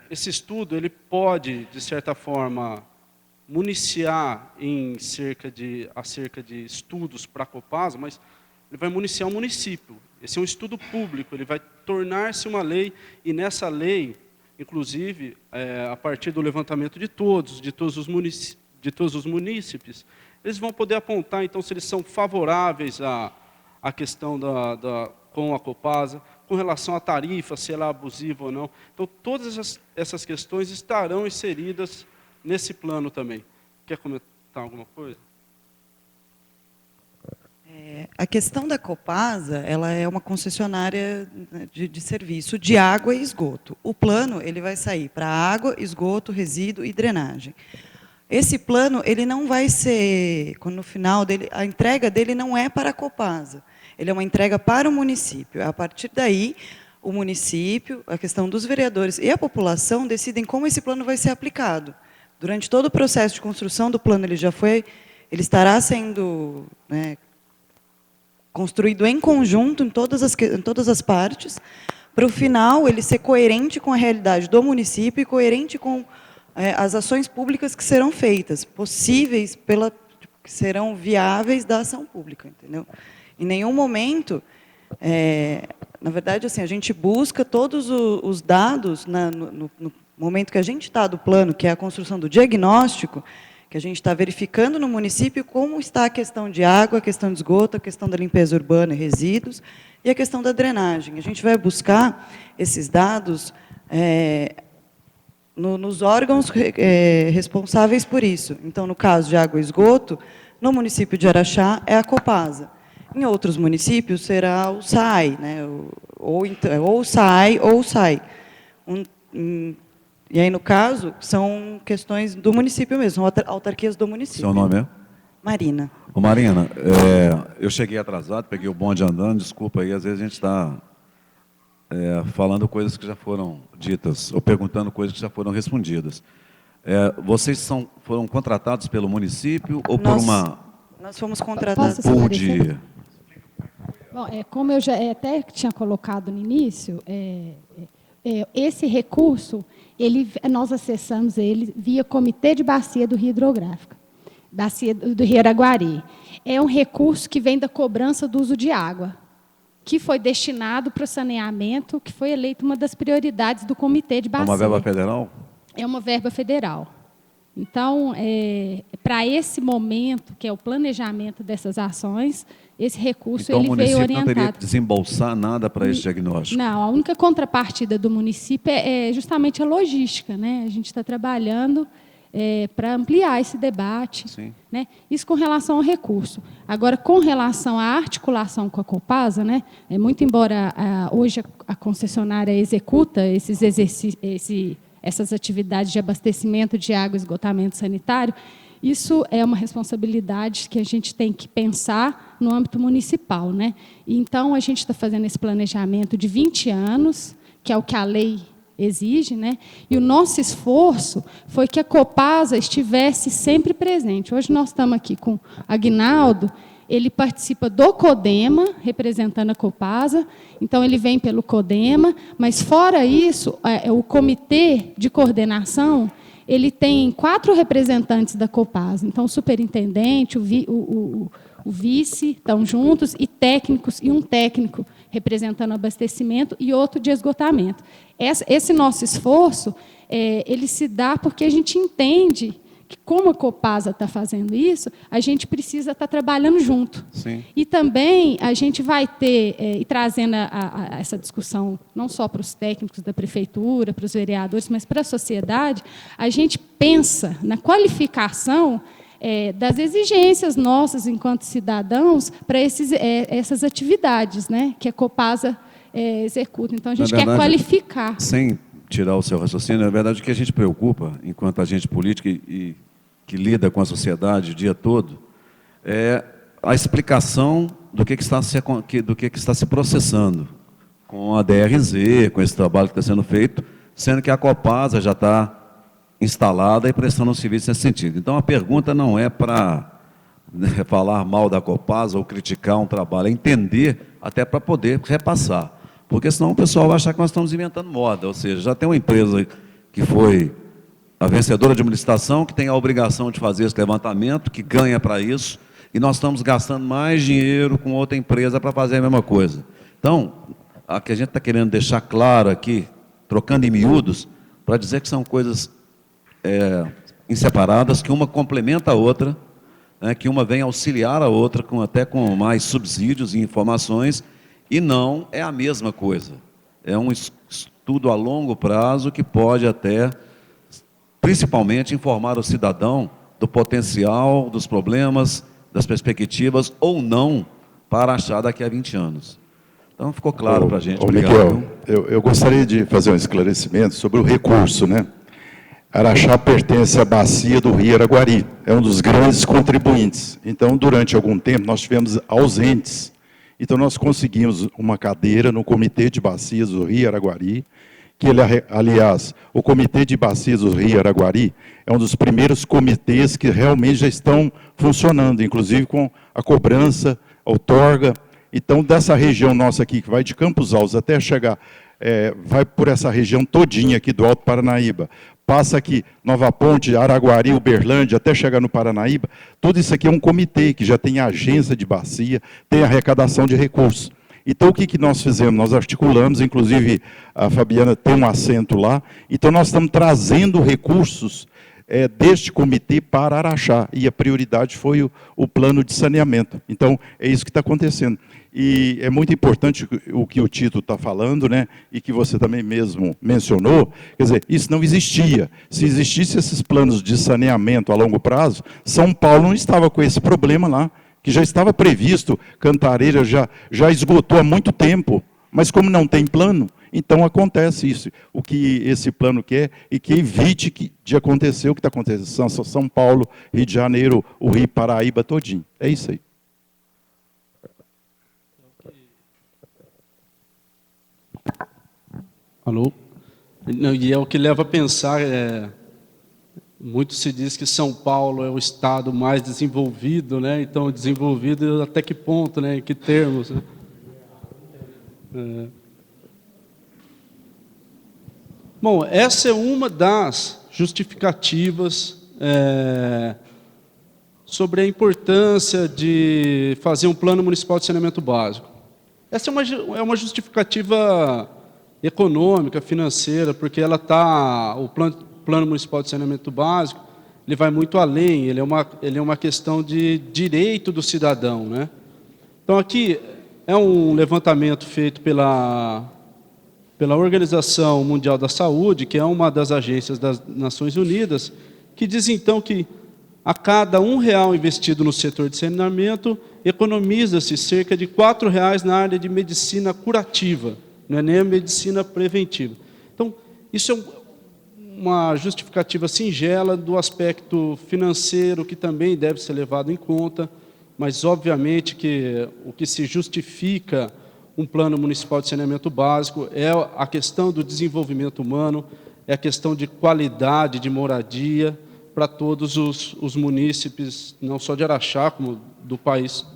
esse estudo ele pode, de certa forma, municiar acerca de estudos para a Copasa, mas ele vai municiar o município. Esse é um estudo público, ele vai tornar-se uma lei, e nessa lei, inclusive, a partir do levantamento de todos os munícipes, eles vão poder apontar, então, se eles são favoráveis à questão com a Copasa, com relação à tarifa, se ela é abusiva ou não. Então, todas essas questões estarão inseridas nesse plano também. Quer comentar alguma coisa? A questão da Copasa, ela é uma concessionária de serviço de água e esgoto. O plano ele vai sair para água, esgoto, resíduo e drenagem. Esse plano ele não vai ser, quando no final dele, a entrega dele não é para a Copasa. Ele é uma entrega para o município. A partir daí, o município, a questão dos vereadores e a população decidem como esse plano vai ser aplicado. Durante todo o processo de construção do plano, ele estará sendo, né, construído em conjunto, em todas as partes, para o final ele ser coerente com a realidade do município e coerente com as ações públicas que serão feitas, possíveis, que serão viáveis da ação pública, entendeu? Em nenhum momento, na verdade, assim, a gente busca todos os dados no momento que a gente está do plano, que é a construção do diagnóstico, que a gente está verificando no município como está a questão de água, a questão de esgoto, a questão da limpeza urbana e resíduos, e a questão da drenagem. A gente vai buscar esses dados nos órgãos responsáveis por isso. Então, no caso de água e esgoto, no município de Araxá, é a Copasa. Em outros municípios, será o SAI, né? ou o SAI ou o SAI. E aí, no caso, são questões do município mesmo, são autarquias do município. Seu nome é? Marina. Ô Marina, eu cheguei atrasado, peguei o bonde andando, desculpa aí, às vezes a gente está falando coisas que já foram ditas, ou perguntando coisas que já foram respondidas. Vocês foram contratados pelo município ou por uma... Nós fomos contratados... pool de... Bom, como eu já até tinha colocado no início, esse recurso, nós acessamos ele via Comitê de Bacia do Rio Hidrográfico, Bacia do Rio Araguari. É um recurso que vem da cobrança do uso de água, que foi destinado para o saneamento, que foi eleito uma das prioridades do Comitê de Bacia. É uma verba federal? É uma verba federal. Então, para esse momento, que é o planejamento dessas ações, esse recurso então, ele veio orientado. Então, o município não teria que desembolsar nada para esse diagnóstico? Não, a única contrapartida do município é justamente a logística, né? A gente está trabalhando para ampliar esse debate. Sim. Né? Isso com relação ao recurso. Agora, com relação à articulação com a Copasa, né? Muito embora hoje a concessionária executa essas atividades de abastecimento de água e esgotamento sanitário, isso é uma responsabilidade que a gente tem que pensar no âmbito municipal, né? Então, a gente está fazendo esse planejamento de 20 anos, que é o que a lei exige, né? E o nosso esforço foi que a Copasa estivesse sempre presente. Hoje nós estamos aqui com o Aguinaldo, ele participa do CODEMA, representando a Copasa, então ele vem pelo CODEMA, mas fora isso, o comitê de coordenação, ele tem 4 representantes da Copasa, então o superintendente, o vice estão juntos, e técnicos, e um técnico representando o abastecimento e outro de esgotamento. Esse nosso esforço, ele se dá porque a gente entende que, como a Copasa está fazendo isso, a gente precisa estar trabalhando junto. Sim. E também a gente vai ter, e trazendo essa discussão não só para os técnicos da prefeitura, para os vereadores, mas para a sociedade, a gente pensa na qualificação das exigências nossas, enquanto cidadãos, para essas atividades, né, que a Copasa executa. Então, a gente quer qualificar. Sem tirar o seu raciocínio, na verdade, o que a gente preocupa, enquanto agente político e que lida com a sociedade o dia todo, é a explicação do que está se processando com a DRZ, com esse trabalho que está sendo feito, sendo que a Copasa já está instalada e prestando um serviço nesse sentido. Então, a pergunta não é para né, falar mal da Copasa ou criticar um trabalho, é entender até para poder repassar. Porque senão o pessoal vai achar que nós estamos inventando moda, ou seja, já tem uma empresa que foi a vencedora de uma licitação, que tem a obrigação de fazer esse levantamento, que ganha para isso, e nós estamos gastando mais dinheiro com outra empresa para fazer a mesma coisa. Então, a que a gente está querendo deixar claro aqui, trocando em miúdos, para dizer que são coisas inseparadas, que uma complementa a outra, né, que uma vem auxiliar a outra, até com mais subsídios e informações, e não é a mesma coisa. É um estudo a longo prazo que pode até, principalmente, informar o cidadão do potencial, dos problemas, das perspectivas, ou não, para achar daqui a 20 anos. Então, ficou claro para a gente. Obrigado. Miguel, eu gostaria de fazer um esclarecimento sobre o recurso, né? Araxá pertence à bacia do Rio Araguari, é um dos grandes contribuintes. Então, durante algum tempo, nós tivemos ausentes. Então, nós conseguimos uma cadeira no Comitê de Bacias do Rio Araguari, que, aliás, o Comitê de Bacias do Rio Araguari é um dos primeiros comitês que realmente já estão funcionando, inclusive com a cobrança, a outorga. Então, dessa região nossa aqui, que vai de Campos Altos até chegar, vai por essa região todinha aqui do Alto Paranaíba, passa aqui Nova Ponte, Araguari, Uberlândia, até chegar no Paranaíba, tudo isso aqui é um comitê que já tem agência de bacia, tem arrecadação de recursos. Então, o que nós fizemos? Nós articulamos, inclusive a Fabiana tem um assento lá, então nós estamos trazendo recursos deste comitê para Araxá, e a prioridade foi o plano de saneamento. Então, é isso que está acontecendo. E é muito importante o que o Tito está falando, né, e que você também mesmo mencionou, quer dizer, isso não existia. Se existissem esses planos de saneamento a longo prazo, São Paulo não estava com esse problema lá, que já estava previsto, Cantareira já esgotou há muito tempo, mas como não tem plano, então acontece isso. O que esse plano quer e que evite de acontecer o que está acontecendo. São Paulo, Rio de Janeiro, o Rio Paraíba todinho. É isso aí. Alô? Não, e é o que leva a pensar, muito se diz que São Paulo é o estado mais desenvolvido, né? Então, desenvolvido até que ponto, né? Em que termos, né? Bom, essa é uma das justificativas sobre a importância de fazer um plano municipal de saneamento básico. Essa é uma justificativa econômica, financeira, porque o plano municipal de saneamento básico, ele vai muito além, ele é uma questão de direito do cidadão, né? Então, aqui é um levantamento feito pela Organização Mundial da Saúde, que é uma das agências das Nações Unidas, que diz, então, que a cada R$1 investido no setor de saneamento, economiza-se cerca de R$4 na área de medicina curativa, não é nem a medicina preventiva. Então, isso é uma justificativa singela do aspecto financeiro, que também deve ser levado em conta, mas, obviamente, que o que se justifica um plano municipal de saneamento básico é a questão do desenvolvimento humano, é a questão de qualidade de moradia para todos os munícipes, não só de Araxá, como do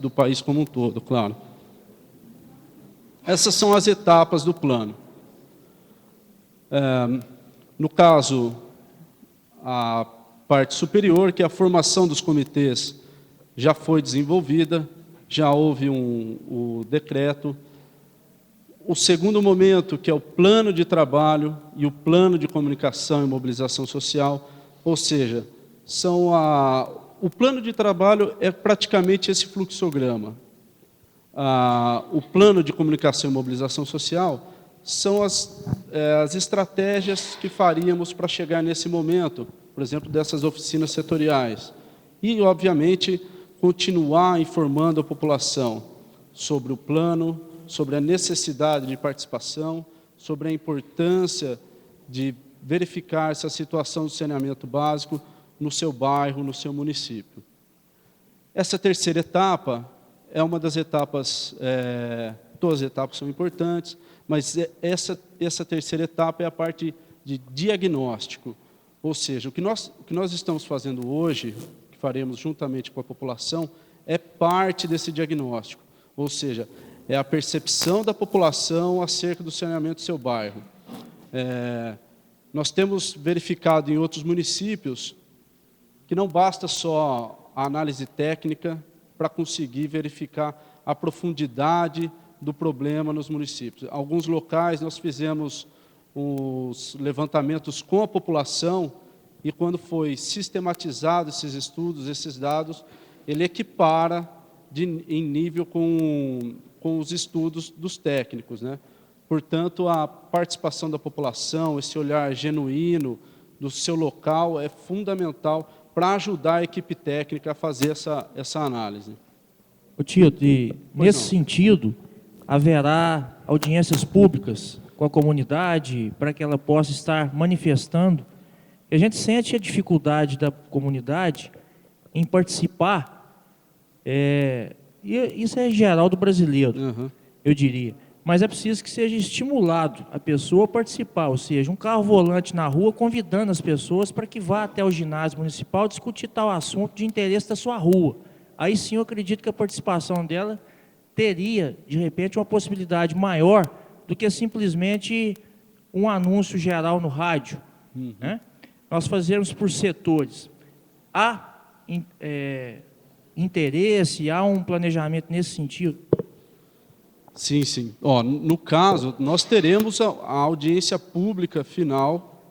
país como um todo, claro. Essas são as etapas do plano. No caso, a parte superior, que é a formação dos comitês, já foi desenvolvida, já houve o decreto. O segundo momento, que é o plano de trabalho e o plano de comunicação e mobilização social, ou seja, o plano de trabalho é praticamente esse fluxograma. O plano de comunicação e mobilização social são as estratégias que faríamos para chegar nesse momento, por exemplo, dessas oficinas setoriais. E, obviamente, continuar informando a população sobre o plano, sobre a necessidade de participação, sobre a importância de verificar essa situação de saneamento básico no seu bairro, no seu município. Essa terceira etapa é uma das etapas, todas as etapas são importantes, mas essa terceira etapa é a parte de diagnóstico, ou seja, o que nós estamos fazendo hoje, que faremos juntamente com a população, é parte desse diagnóstico. Ou seja, é a percepção da população acerca do saneamento do seu bairro. Nós temos verificado em outros municípios que não basta só a análise técnica para conseguir verificar a profundidade do problema nos municípios. Em alguns locais nós fizemos os levantamentos com a população e quando foi sistematizado esses estudos, esses dados, ele equipara em nível com os estudos dos técnicos, né? Portanto, a participação da população, esse olhar genuíno do seu local é fundamental para ajudar a equipe técnica a fazer essa análise. Tito, e nesse sentido, haverá audiências públicas com a comunidade para que ela possa estar manifestando. A gente sente a dificuldade da comunidade em participar, e isso é geral do brasileiro, eu diria. Mas é preciso que seja estimulado a pessoa a participar, ou seja, um carro volante na rua convidando as pessoas para que vá até o ginásio municipal discutir tal assunto de interesse da sua rua. Aí sim eu acredito que a participação dela teria, de repente, uma possibilidade maior do que simplesmente um anúncio geral no rádio. Né? Nós fazemos por setores. Há interesse, há um planejamento nesse sentido? Sim, sim. No caso, nós teremos a audiência pública final,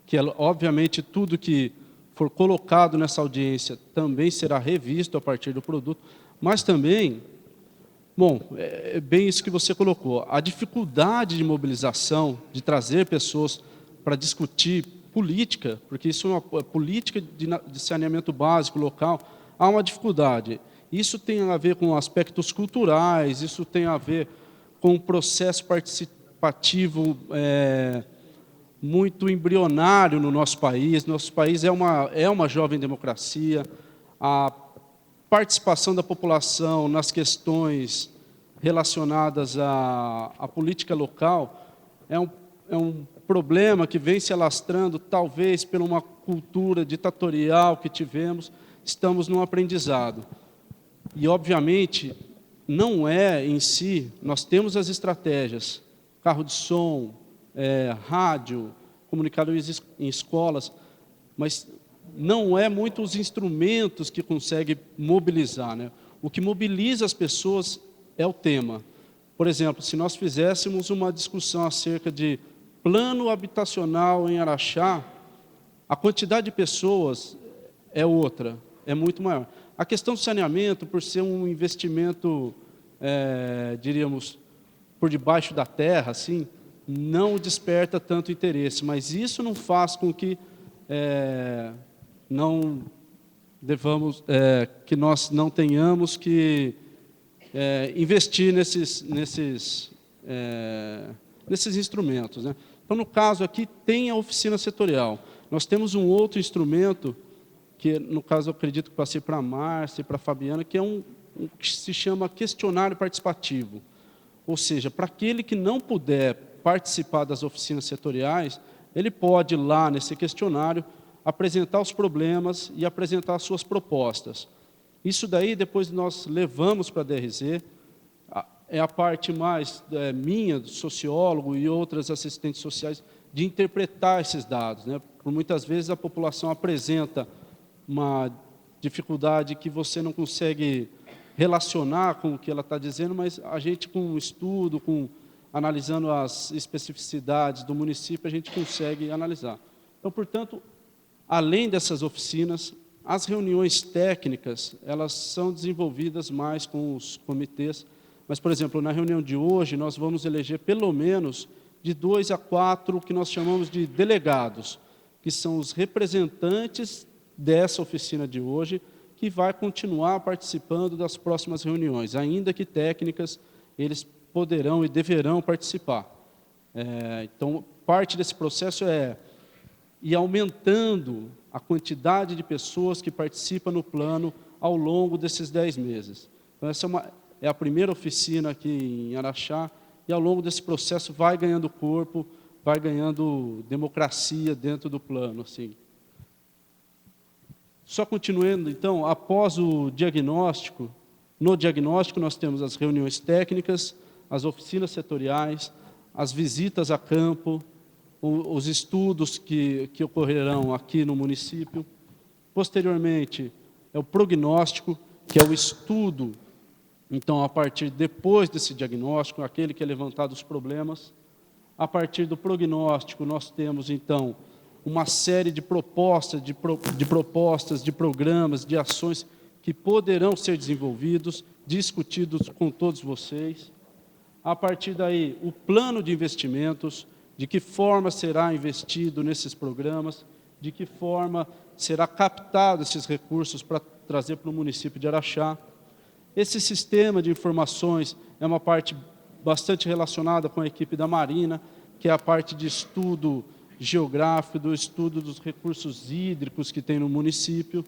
que obviamente tudo que for colocado nessa audiência também será revisto a partir do produto, mas também, é bem isso que você colocou, a dificuldade de mobilização, de trazer pessoas para discutir política, porque isso é uma política de saneamento básico local, há uma dificuldade. Isso tem a ver com aspectos culturais, isso tem a ver com um processo participativo muito embrionário no nosso país. Nosso país é uma jovem democracia. A participação da população nas questões relacionadas à política local é um problema que vem se alastrando, talvez, por uma cultura ditatorial que tivemos. Estamos num aprendizado. E, obviamente, não é em si, nós temos as estratégias, carro de som, rádio, comunicadores em escolas, mas não é muito os instrumentos que conseguem mobilizar, né? O que mobiliza as pessoas é o tema. Por exemplo, se nós fizéssemos uma discussão acerca de plano habitacional em Araxá, a quantidade de pessoas é outra, é muito maior. A questão do saneamento, por ser um investimento, diríamos, por debaixo da terra, assim, não desperta tanto interesse, mas isso não faz com que não devamos, que nós não tenhamos que investir nesses instrumentos, né? Então, no caso aqui, tem a oficina setorial. Nós temos um outro instrumento, que no caso eu acredito que passei para a Márcia e para a Fabiana, que é que se chama questionário participativo. Ou seja, para aquele que não puder participar das oficinas setoriais, ele pode, lá nesse questionário, apresentar os problemas e apresentar as suas propostas. Isso daí, depois nós levamos para a DRZ, é a parte mais minha, do sociólogo e outras assistentes sociais, de interpretar esses dados, né? Por muitas vezes a população apresenta uma dificuldade que você não consegue relacionar com o que ela está dizendo, mas a gente, com o estudo, analisando as especificidades do município, a gente consegue analisar. Então, portanto, além dessas oficinas, as reuniões técnicas, elas são desenvolvidas mais com os comitês, mas, por exemplo, na reunião de hoje, nós vamos eleger pelo menos de 2 a 4 que nós chamamos de delegados, que são os representantes dessa oficina de hoje, que vai continuar participando das próximas reuniões, ainda que técnicas, eles poderão e deverão participar. Então, parte desse processo é ir aumentando a quantidade de pessoas que participam no plano ao longo desses 10 meses. Então, essa é a primeira oficina aqui em Araxá, e ao longo desse processo vai ganhando corpo, vai ganhando democracia dentro do plano, assim. Só continuando, então, após o diagnóstico, no diagnóstico nós temos as reuniões técnicas, as oficinas setoriais, as visitas a campo, os estudos que ocorrerão aqui no município. Posteriormente, é o prognóstico, que é o estudo, então, a partir depois desse diagnóstico, aquele que é levantado os problemas. A partir do prognóstico, nós temos, então, uma série de propostas, de programas, de ações que poderão ser desenvolvidos, discutidos com todos vocês. A partir daí, o plano de investimentos, de que forma será investido nesses programas, de que forma será captado esses recursos para trazer para o município de Araxá. Esse sistema de informações é uma parte bastante relacionada com a equipe da Marina, que é a parte de estudo geográfico, do estudo dos recursos hídricos que tem no município.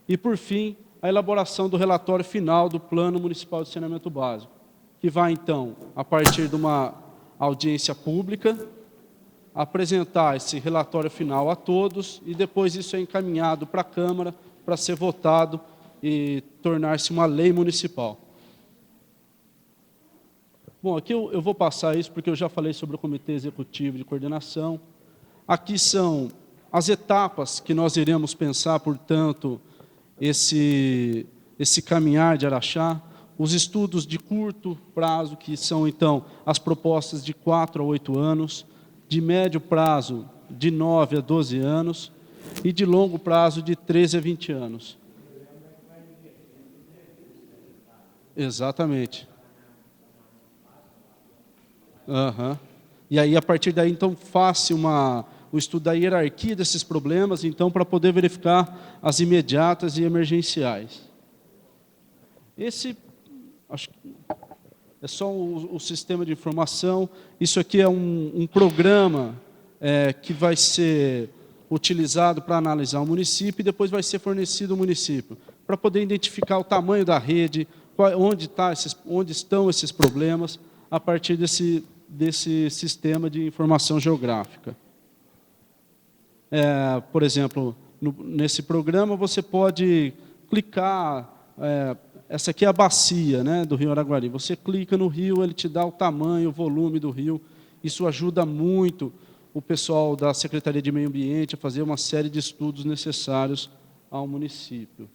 E, por fim, a elaboração do relatório final do Plano Municipal de Saneamento Básico, que vai, então, a partir de uma audiência pública, apresentar esse relatório final a todos e depois isso é encaminhado para a Câmara para ser votado e tornar-se uma lei municipal. Bom, aqui eu vou passar isso porque eu já falei sobre o Comitê Executivo de Coordenação. Aqui são as etapas que nós iremos pensar, portanto, esse caminhar de Araxá, os estudos de curto prazo, que são, então, as propostas de 4 a 8 anos, de médio prazo, de 9 a 12 anos, e de longo prazo, de 13 a 20 anos. Exatamente. Uhum. E aí, a partir daí, então, faça o estudo da hierarquia desses problemas, então, para poder verificar as imediatas e emergenciais. Esse, acho que é só o sistema de informação. Isso aqui é um programa que vai ser utilizado para analisar o município e depois vai ser fornecido ao município, para poder identificar o tamanho da rede, onde estão esses problemas, a partir desse sistema de informação geográfica. Por exemplo, nesse programa você pode clicar, essa aqui é a bacia, né, do Rio Araguari, você clica no rio, ele te dá o tamanho, o volume do rio, isso ajuda muito o pessoal da Secretaria de Meio Ambiente a fazer uma série de estudos necessários ao município.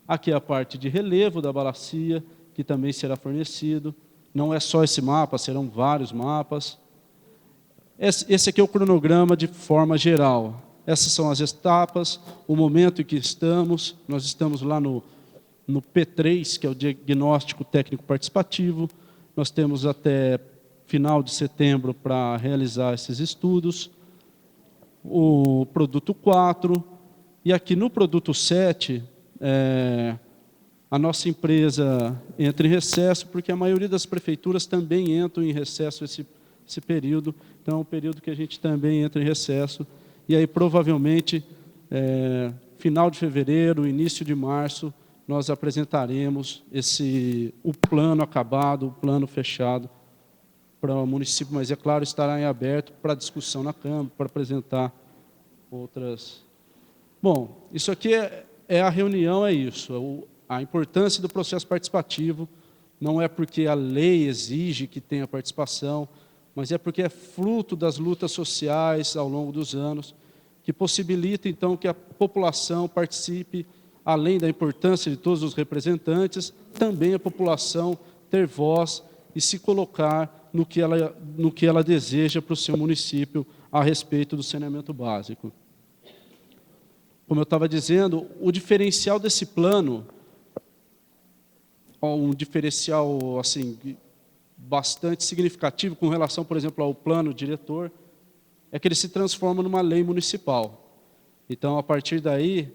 Aqui é a parte de relevo da bacia, que também será fornecido. Não é só esse mapa, serão vários mapas. Esse aqui é o cronograma de forma geral. Essas são as etapas, o momento em que estamos. Nós estamos lá no P3, que é o Diagnóstico Técnico Participativo. Nós temos até final de setembro para realizar esses estudos. O produto 4. E aqui no produto 7, a nossa empresa entra em recesso, porque a maioria das prefeituras também entram em recesso esse período. Então, é um período que a gente também entra em recesso. E aí, provavelmente, final de fevereiro, início de março, nós apresentaremos o plano acabado, o plano fechado para o município, mas, é claro, estará em aberto para discussão na Câmara, para apresentar outras. Bom, isso aqui é a reunião, é isso. A importância do processo participativo não é porque a lei exige que tenha participação, mas é porque é fruto das lutas sociais ao longo dos anos, que possibilita, então, que a população participe, além da importância de todos os representantes, também a população ter voz e se colocar no que ela deseja para o seu município a respeito do saneamento básico. Como eu estava dizendo, o diferencial desse plano, um diferencial assim, bastante significativo com relação, por exemplo, ao plano diretor, é que ele se transforma numa lei municipal. Então, a partir daí,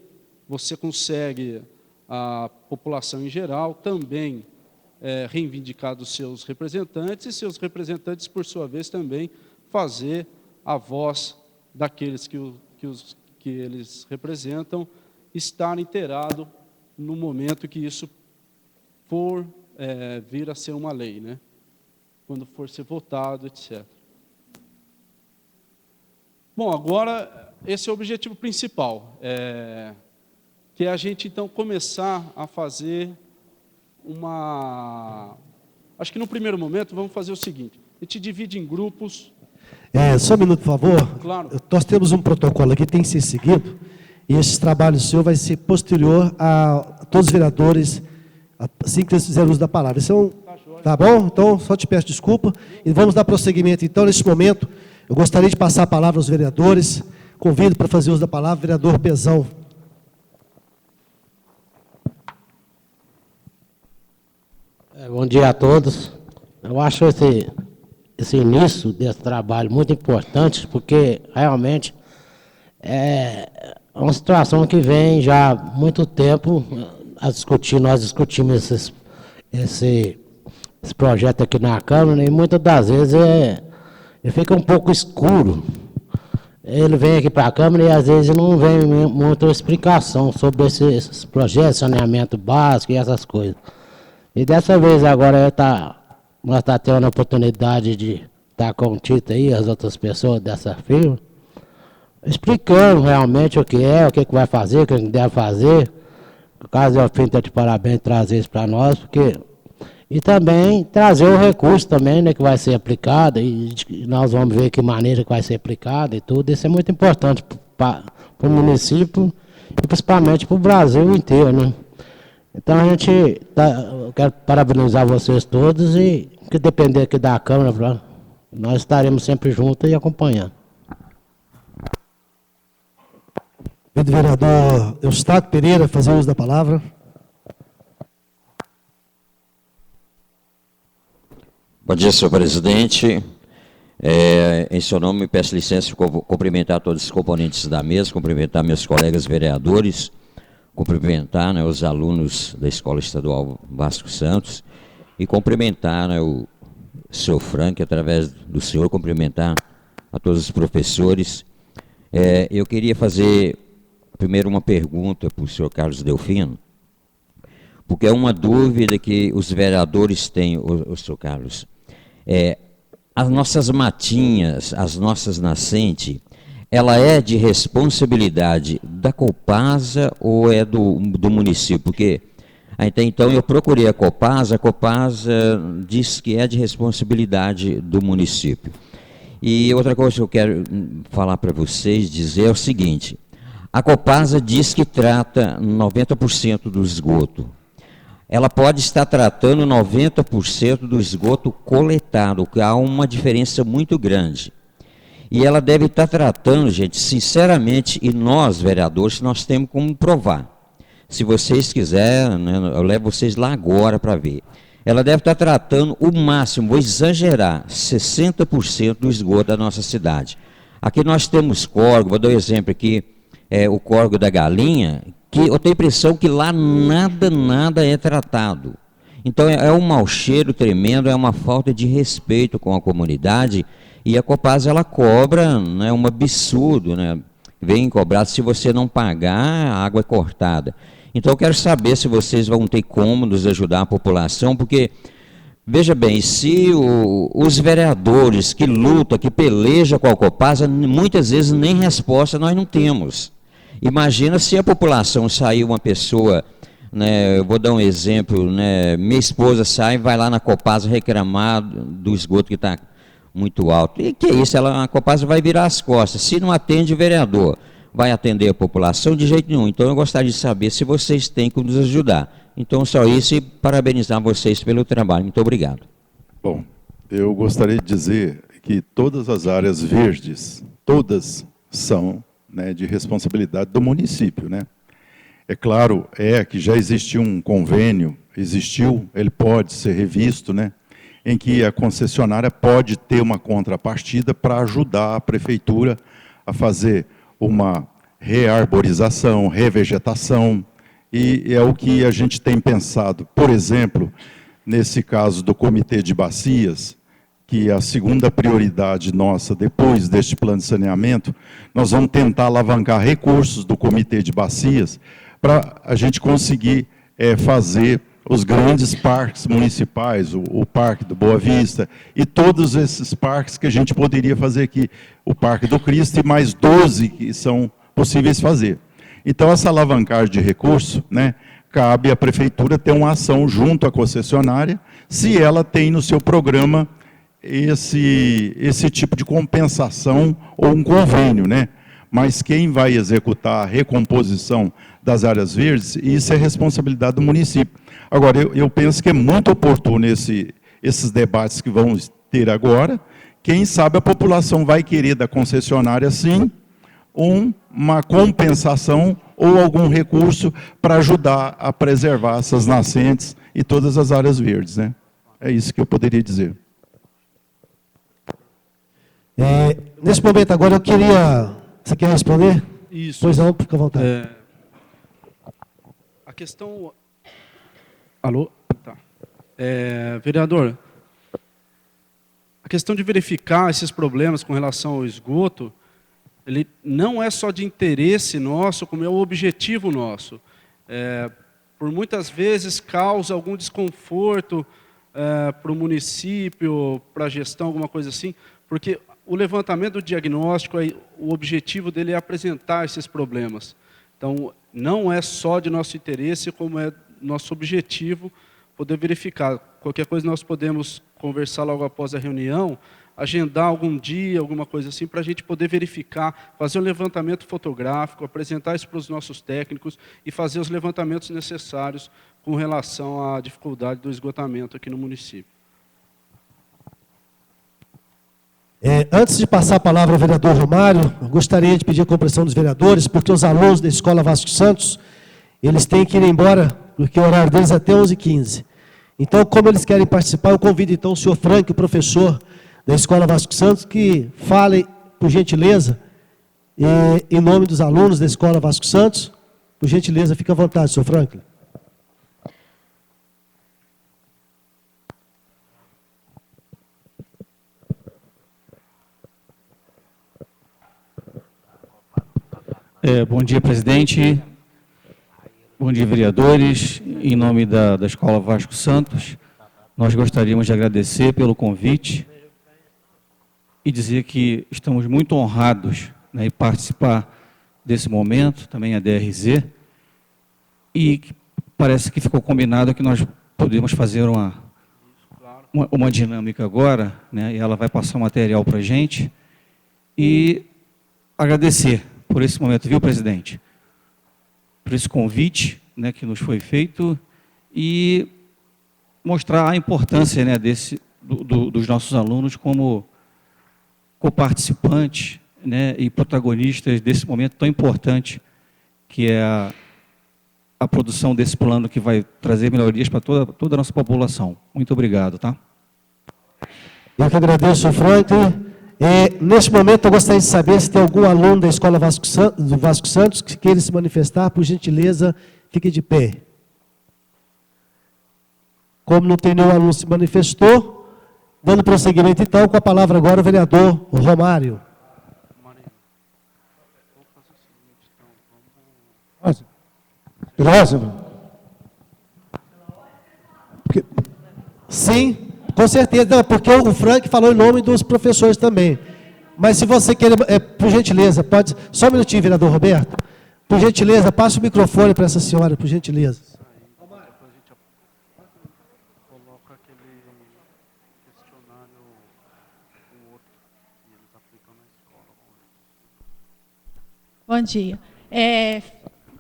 você consegue, a população em geral, também reivindicar dos seus representantes, e seus representantes, por sua vez, também fazer a voz daqueles que eles representam estar inteirado no momento que isso for vir a ser uma lei, né? Quando for ser votado, etc. Bom, agora, esse é o objetivo principal. que é a gente, então, começar a fazer Acho que no primeiro momento vamos fazer o seguinte, a gente divide em grupos. Só um minuto, por favor. Claro. Nós temos um protocolo aqui que tem que ser seguido, e esse trabalho seu vai ser posterior a todos os vereadores, assim que eles fizerem uso da palavra. Tá bom? Então, só te peço desculpa, e vamos dar prosseguimento. Então, nesse momento, eu gostaria de passar a palavra aos vereadores. Convido para fazer uso da palavra o vereador Pezão. Bom dia a todos. Eu acho esse início desse trabalho muito importante, porque realmente é uma situação que vem já há muito tempo a discutir. Nós discutimos esse projeto aqui na Câmara, e muitas das vezes ele fica um pouco escuro. Ele vem aqui para a Câmara e às vezes não vem muita explicação sobre esses projetos, saneamento básico e essas coisas. E dessa vez agora nós estamos tendo a oportunidade de estar com o Tito aí, as outras pessoas dessa firma, explicando realmente o que vai fazer, o que deve fazer. O caso Delfim está de parabéns trazer isso para nós, e também trazer o recurso também, né, que vai ser aplicado, e nós vamos ver que maneira que vai ser aplicado e tudo. Isso é muito importante para o município e principalmente para o Brasil inteiro, né? Então eu quero parabenizar vocês todos, e que depender aqui da Câmara, nós estaremos sempre juntos e acompanhando. Vereador Eustáquio Pereira, fazer uso da palavra. Bom dia, senhor presidente. Em seu nome, peço licença para cumprimentar todos os componentes da mesa, cumprimentar meus colegas vereadores, cumprimentar, né, os alunos da Escola Estadual Vasco Santos, e cumprimentar, né, o senhor Frank, através do senhor, cumprimentar a todos os professores. Eu queria fazer primeiro uma pergunta para o senhor Carlos Delfino, porque é uma dúvida que os vereadores têm, o senhor Carlos. As nossas matinhas, as nossas nascentes, ela é de responsabilidade da Copasa ou é do município? Porque até então eu procurei a Copasa diz que é de responsabilidade do município. E outra coisa que eu quero falar para vocês, dizer é o seguinte: a Copasa diz que trata 90% do esgoto. Ela pode estar tratando 90% do esgoto coletado, que há uma diferença muito grande. E ela deve estar tratando, gente, sinceramente, e nós, vereadores, nós temos como provar. Se vocês quiserem, né, eu levo vocês lá agora para ver. Ela deve estar tratando o máximo, vou exagerar, 60% do esgoto da nossa cidade. Aqui nós temos córrego, vou dar um exemplo aqui, o córrego da Galinha, que eu tenho a impressão que lá nada é tratado. Então é um mau cheiro tremendo, é uma falta de respeito com a comunidade, e a Copasa ela cobra, né, um absurdo, né? Vem cobrar, se você não pagar, a água é cortada. Então eu quero saber se vocês vão ter como nos ajudar a população, porque, veja bem, se os vereadores que lutam, que pelejam com a Copasa, muitas vezes nem resposta nós não temos. Imagina se a população sair uma pessoa, né, eu vou dar um exemplo, né, minha esposa sai e vai lá na Copasa reclamar do esgoto que está muito alto. E que é isso? A Copasa vai virar as costas. Se não atende o vereador, vai atender a população? De jeito nenhum. Então eu gostaria de saber se vocês têm como nos ajudar. Então só isso, e parabenizar vocês pelo trabalho. Muito obrigado. Bom, eu gostaria de dizer que todas as áreas verdes, todas são, né, de responsabilidade do município, né? É claro, que já existiu um convênio, ele pode ser revisto, né, em que a concessionária pode ter uma contrapartida para ajudar a prefeitura a fazer uma rearborização, revegetação, e é o que a gente tem pensado. Por exemplo, nesse caso do Comitê de Bacias, que é a segunda prioridade nossa depois deste plano de saneamento, nós vamos tentar alavancar recursos do Comitê de Bacias para a gente conseguir fazer os grandes parques municipais, o Parque do Boa Vista, e todos esses parques que a gente poderia fazer aqui, o Parque do Cristo e mais 12 que são possíveis fazer. Então, essa alavancagem de recurso, né, cabe à prefeitura ter uma ação junto à concessionária, se ela tem no seu programa esse tipo de compensação ou um convênio, né? Mas quem vai executar a recomposição das áreas verdes, isso é responsabilidade do município. Agora, eu penso que é muito oportuno esses debates que vão ter agora. Quem sabe a população vai querer da concessionária, sim, uma compensação ou algum recurso para ajudar a preservar essas nascentes e todas as áreas verdes, né? É isso que eu poderia dizer. Nesse momento agora eu queria... Você quer responder? Isso. Pois não, fica à vontade. A questão... Alô? Tá. Vereador, a questão de verificar esses problemas com relação ao esgoto, ele não é só de interesse nosso, como é o objetivo nosso. Por muitas vezes causa algum desconforto para o município, para a gestão, alguma coisa assim, porque o levantamento do diagnóstico, o objetivo dele é apresentar esses problemas. Então, não é só de nosso interesse, como é nosso objetivo poder verificar. Qualquer coisa nós podemos conversar logo após a reunião, agendar algum dia, alguma coisa assim, para a gente poder verificar, fazer um levantamento fotográfico, apresentar isso para os nossos técnicos e fazer os levantamentos necessários com relação à dificuldade do esgotamento aqui no município. Antes de passar a palavra ao vereador Romário, eu gostaria de pedir a compreensão dos vereadores, porque os alunos da Escola Vasco Santos, eles têm que ir embora, porque o horário deles é até 11h15. Então, como eles querem participar, eu convido então o senhor Frank, o professor da Escola Vasco Santos, que fale, por gentileza, em nome dos alunos da Escola Vasco Santos. Por gentileza, fique à vontade, senhor Franklin. Bom dia, presidente. Bom dia, vereadores. Em nome da Escola Vasco Santos, nós gostaríamos de agradecer pelo convite e dizer que estamos muito honrados, né, em participar desse momento, também a DRZ, e parece que ficou combinado que nós podemos fazer uma dinâmica agora, né, e ela vai passar o material para a gente, e agradecer por esse momento, viu, presidente? Por esse convite, né, que nos foi feito e mostrar a importância, né, dos nossos alunos como coparticipantes, né, e protagonistas desse momento tão importante que é a produção desse plano que vai trazer melhorias para toda a nossa população. Muito obrigado, tá? Eu que agradeço, senhor Franklin. Neste momento, eu gostaria de saber se tem algum aluno da Escola do Vasco Santos que queira se manifestar. Por gentileza, fique de pé. Como não tem nenhum aluno que se manifestou, dando prosseguimento, então, com a palavra agora o vereador Romário. Sim. Com certeza, porque o Frank falou em nome dos professores também. Mas se você quer, por gentileza, pode... Só um minutinho, vereador Roberto. Por gentileza, passa o microfone para essa senhora, por gentileza. Bom dia.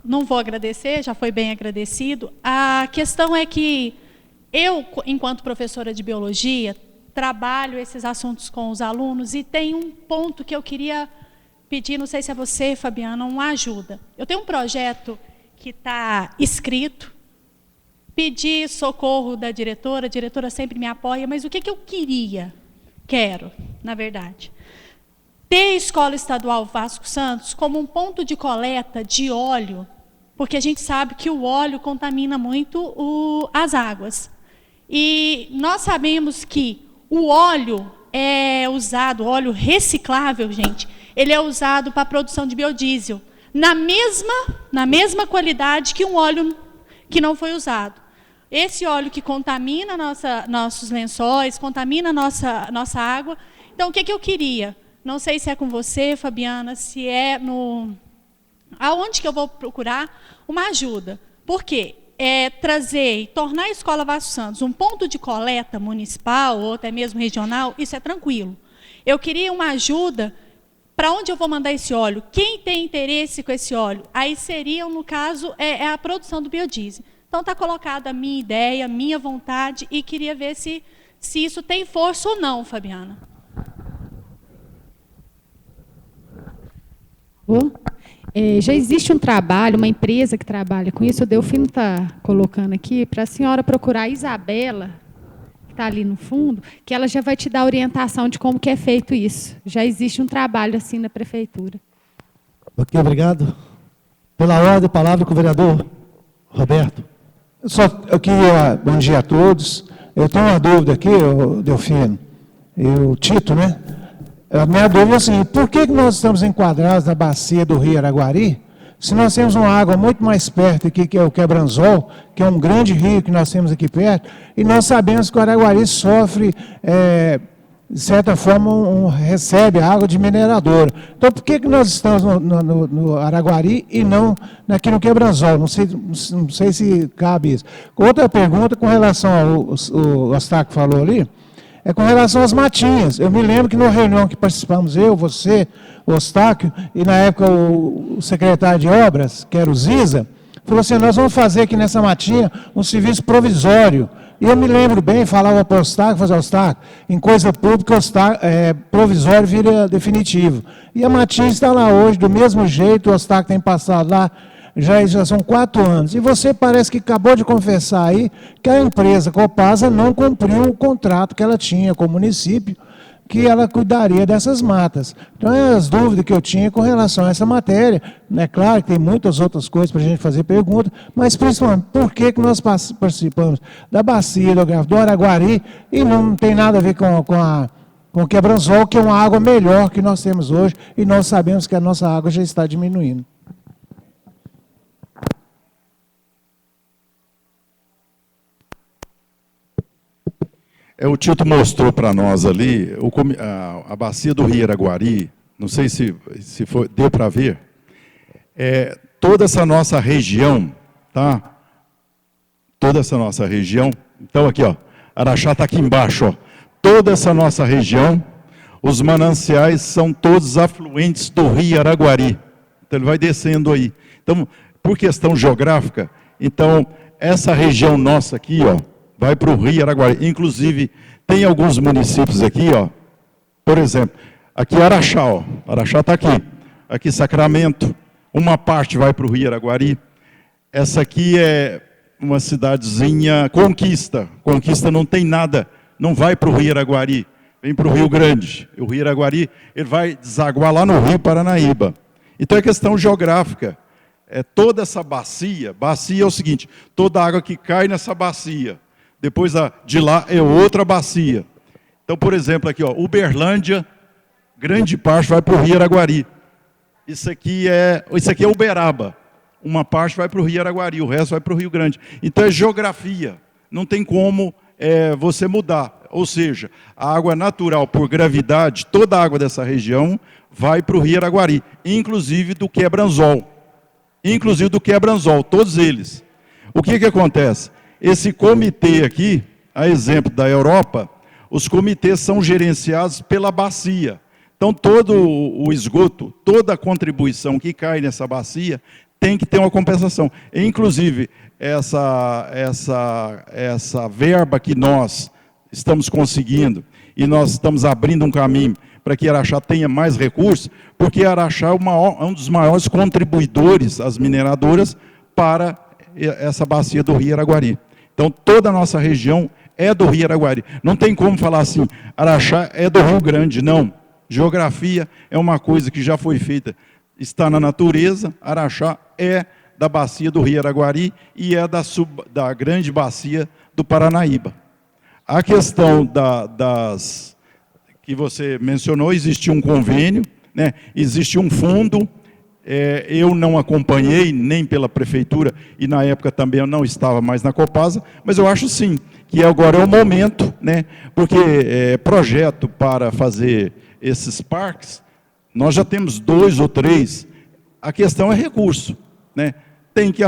Não vou agradecer, já foi bem agradecido. A questão é que eu, enquanto professora de biologia, trabalho esses assuntos com os alunos e tem um ponto que eu queria pedir, não sei se é você, Fabiana, uma ajuda. Eu tenho um projeto que está escrito, pedi socorro da diretora, a diretora sempre me apoia, mas o que eu quero, na verdade, ter a Escola Estadual Vasco Santos como um ponto de coleta de óleo, porque a gente sabe que o óleo contamina muito as águas. E nós sabemos que o óleo é usado, óleo reciclável, gente, ele é usado para a produção de biodiesel, na mesma qualidade que um óleo que não foi usado. Esse óleo que contamina nossos lençóis, contamina nossa água. Então, o que eu queria? Não sei se é com você, Fabiana, se é aonde que eu vou procurar uma ajuda? Por quê? Trazer e tornar a Escola Vasco Santos um ponto de coleta municipal ou até mesmo regional, isso é tranquilo. Eu queria uma ajuda para onde eu vou mandar esse óleo, quem tem interesse com esse óleo. Aí seria, no caso, a produção do biodiesel. Então está colocada a minha ideia, a minha vontade, e queria ver se isso tem força ou não, Fabiana. Já existe um trabalho, uma empresa que trabalha com isso, o Delfino está colocando aqui, para a senhora procurar a Isabela, que está ali no fundo, que ela já vai te dar orientação de como que é feito isso. Já existe um trabalho assim na prefeitura. Ok, obrigado. Pela ordem, palavra com o vereador Roberto. Eu queria, bom dia a todos. Eu tenho uma dúvida aqui, Delfino, e o Tito, né? A minha dúvida é a seguinte: por que nós estamos enquadrados na bacia do Rio Araguari, se nós temos uma água muito mais perto aqui, que é o Quebranzol, que é um grande rio que nós temos aqui perto, e nós sabemos que o Araguari sofre, de certa forma, recebe água de mineradora. Então, por que nós estamos no Araguari e não aqui no Quebranzol? Não sei se cabe isso. Outra pergunta com relação ao Ostaco falou ali, é com relação às matinhas. Eu me lembro que na reunião que participamos, eu, você, o Ostáquio, e na época o secretário de obras, que era o Ziza, falou assim: nós vamos fazer aqui nessa matinha um serviço provisório. E eu me lembro bem, falava para o Ostáquio, fazia: Ostáquio, em coisa pública, provisório vira definitivo. E a matinha está lá hoje, do mesmo jeito, o Ostáquio tem passado lá, já são 4 anos. E você parece que acabou de confessar aí que a empresa Copasa não cumpriu o contrato que ela tinha com o município, que ela cuidaria dessas matas. Então, as dúvidas que eu tinha com relação a essa matéria, é claro que tem muitas outras coisas para a gente fazer pergunta, mas principalmente, por que nós participamos da bacia do Araguari e não tem nada a ver com o Quebranzol, que é uma água melhor que nós temos hoje, e nós sabemos que a nossa água já está diminuindo. O Tito mostrou para nós ali a bacia do Rio Araguari, não sei se deu para ver, toda essa nossa região, tá? Toda essa nossa região, então aqui, ó, Araxá está aqui embaixo, ó, toda essa nossa região, os mananciais são todos afluentes do Rio Araguari, então ele vai descendo aí. Então, por questão geográfica, então, essa região nossa aqui, ó, vai para o Rio Araguari. Inclusive, tem alguns municípios aqui, ó, por exemplo, aqui Araxá, ó, Araxá está aqui. Aqui Sacramento, uma parte vai para o Rio Araguari. Essa aqui é uma cidadezinha Conquista. Conquista não tem nada, não vai para o Rio Araguari, vem para o Rio Grande. O Rio Araguari, ele vai desaguar lá no Rio Paranaíba. Então é questão geográfica. Toda essa bacia é o seguinte: toda a água que cai nessa bacia, depois de lá é outra bacia. Então, por exemplo, aqui, ó, Uberlândia, grande parte vai para o Rio Araguari. Isso aqui é Uberaba. Uma parte vai para o Rio Araguari, o resto vai para o Rio Grande. Então é geografia, não tem como você mudar. Ou seja, a água natural, por gravidade, toda a água dessa região vai para o Rio Araguari, inclusive do Quebranzol. Inclusive do Quebranzol, todos eles. O que acontece? Esse comitê aqui, a exemplo da Europa, os comitês são gerenciados pela bacia. Então, todo o esgoto, toda a contribuição que cai nessa bacia, tem que ter uma compensação. E, inclusive, essa verba que nós estamos conseguindo, e nós estamos abrindo um caminho para que Araxá tenha mais recursos, porque Araxá é um dos maiores contribuidores, as mineradoras, para essa bacia do Rio Araguari. Então, toda a nossa região é do Rio Araguari. Não tem como falar assim, Araxá é do Rio Grande, não. Geografia é uma coisa que já foi feita, está na natureza. Araxá é da bacia do Rio Araguari e é da grande bacia do Paranaíba. A questão das que você mencionou, existe um convênio, né? Existe um fundo. Eu não acompanhei nem pela prefeitura e na época também eu não estava mais na Copasa, mas eu acho sim que agora é o momento, né? Porque projeto para fazer esses parques, nós já temos 2 ou 3 a questão é recurso, né? Tem que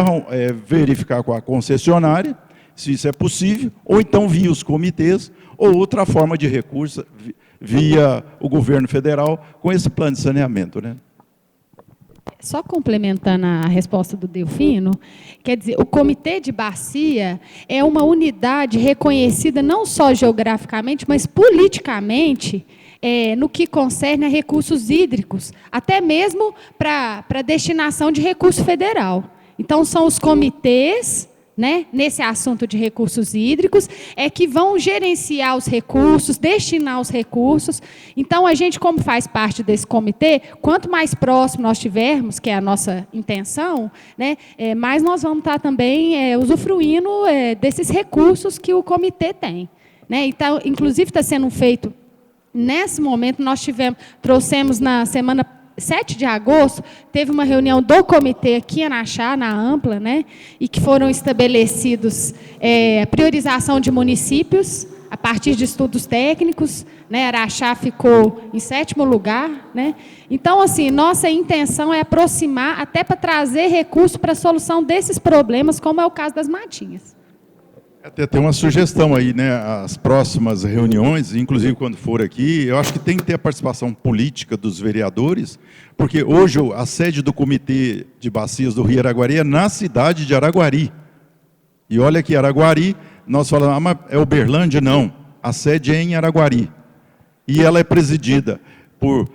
verificar com a concessionária se isso é possível, ou então via os comitês, ou outra forma de recurso via o governo federal com esse plano de saneamento, né? Só complementando a resposta do Delfino, quer dizer, o Comitê de Bacia é uma unidade reconhecida não só geograficamente, mas politicamente, no que concerne a recursos hídricos, até mesmo para destinação de recurso federal. Então, são os comitês, né, nesse assunto de recursos hídricos, que vão gerenciar os recursos, destinar os recursos. Então, a gente, como faz parte desse comitê, quanto mais próximo nós tivermos, que é a nossa intenção, né, mais nós vamos estar também usufruindo desses recursos que o comitê tem, né? Então, inclusive, está sendo feito, nesse momento, nós trouxemos na semana 7 de agosto, teve uma reunião do comitê aqui em Araxá, na Ampla, né, e que foram estabelecidos a priorização de municípios, a partir de estudos técnicos, né, Araxá ficou em 7º lugar, né. Então, assim, nossa intenção é aproximar, até para trazer recursos para a solução desses problemas, como é o caso das matinhas. Até tem uma sugestão aí, né? As próximas reuniões, inclusive quando for aqui, eu acho que tem que ter a participação política dos vereadores, porque hoje a sede do Comitê de Bacias do Rio Araguari é na cidade de Araguari. E olha que Araguari, nós falamos, mas é Uberlândia? Não, a sede é em Araguari. E ela é presidida por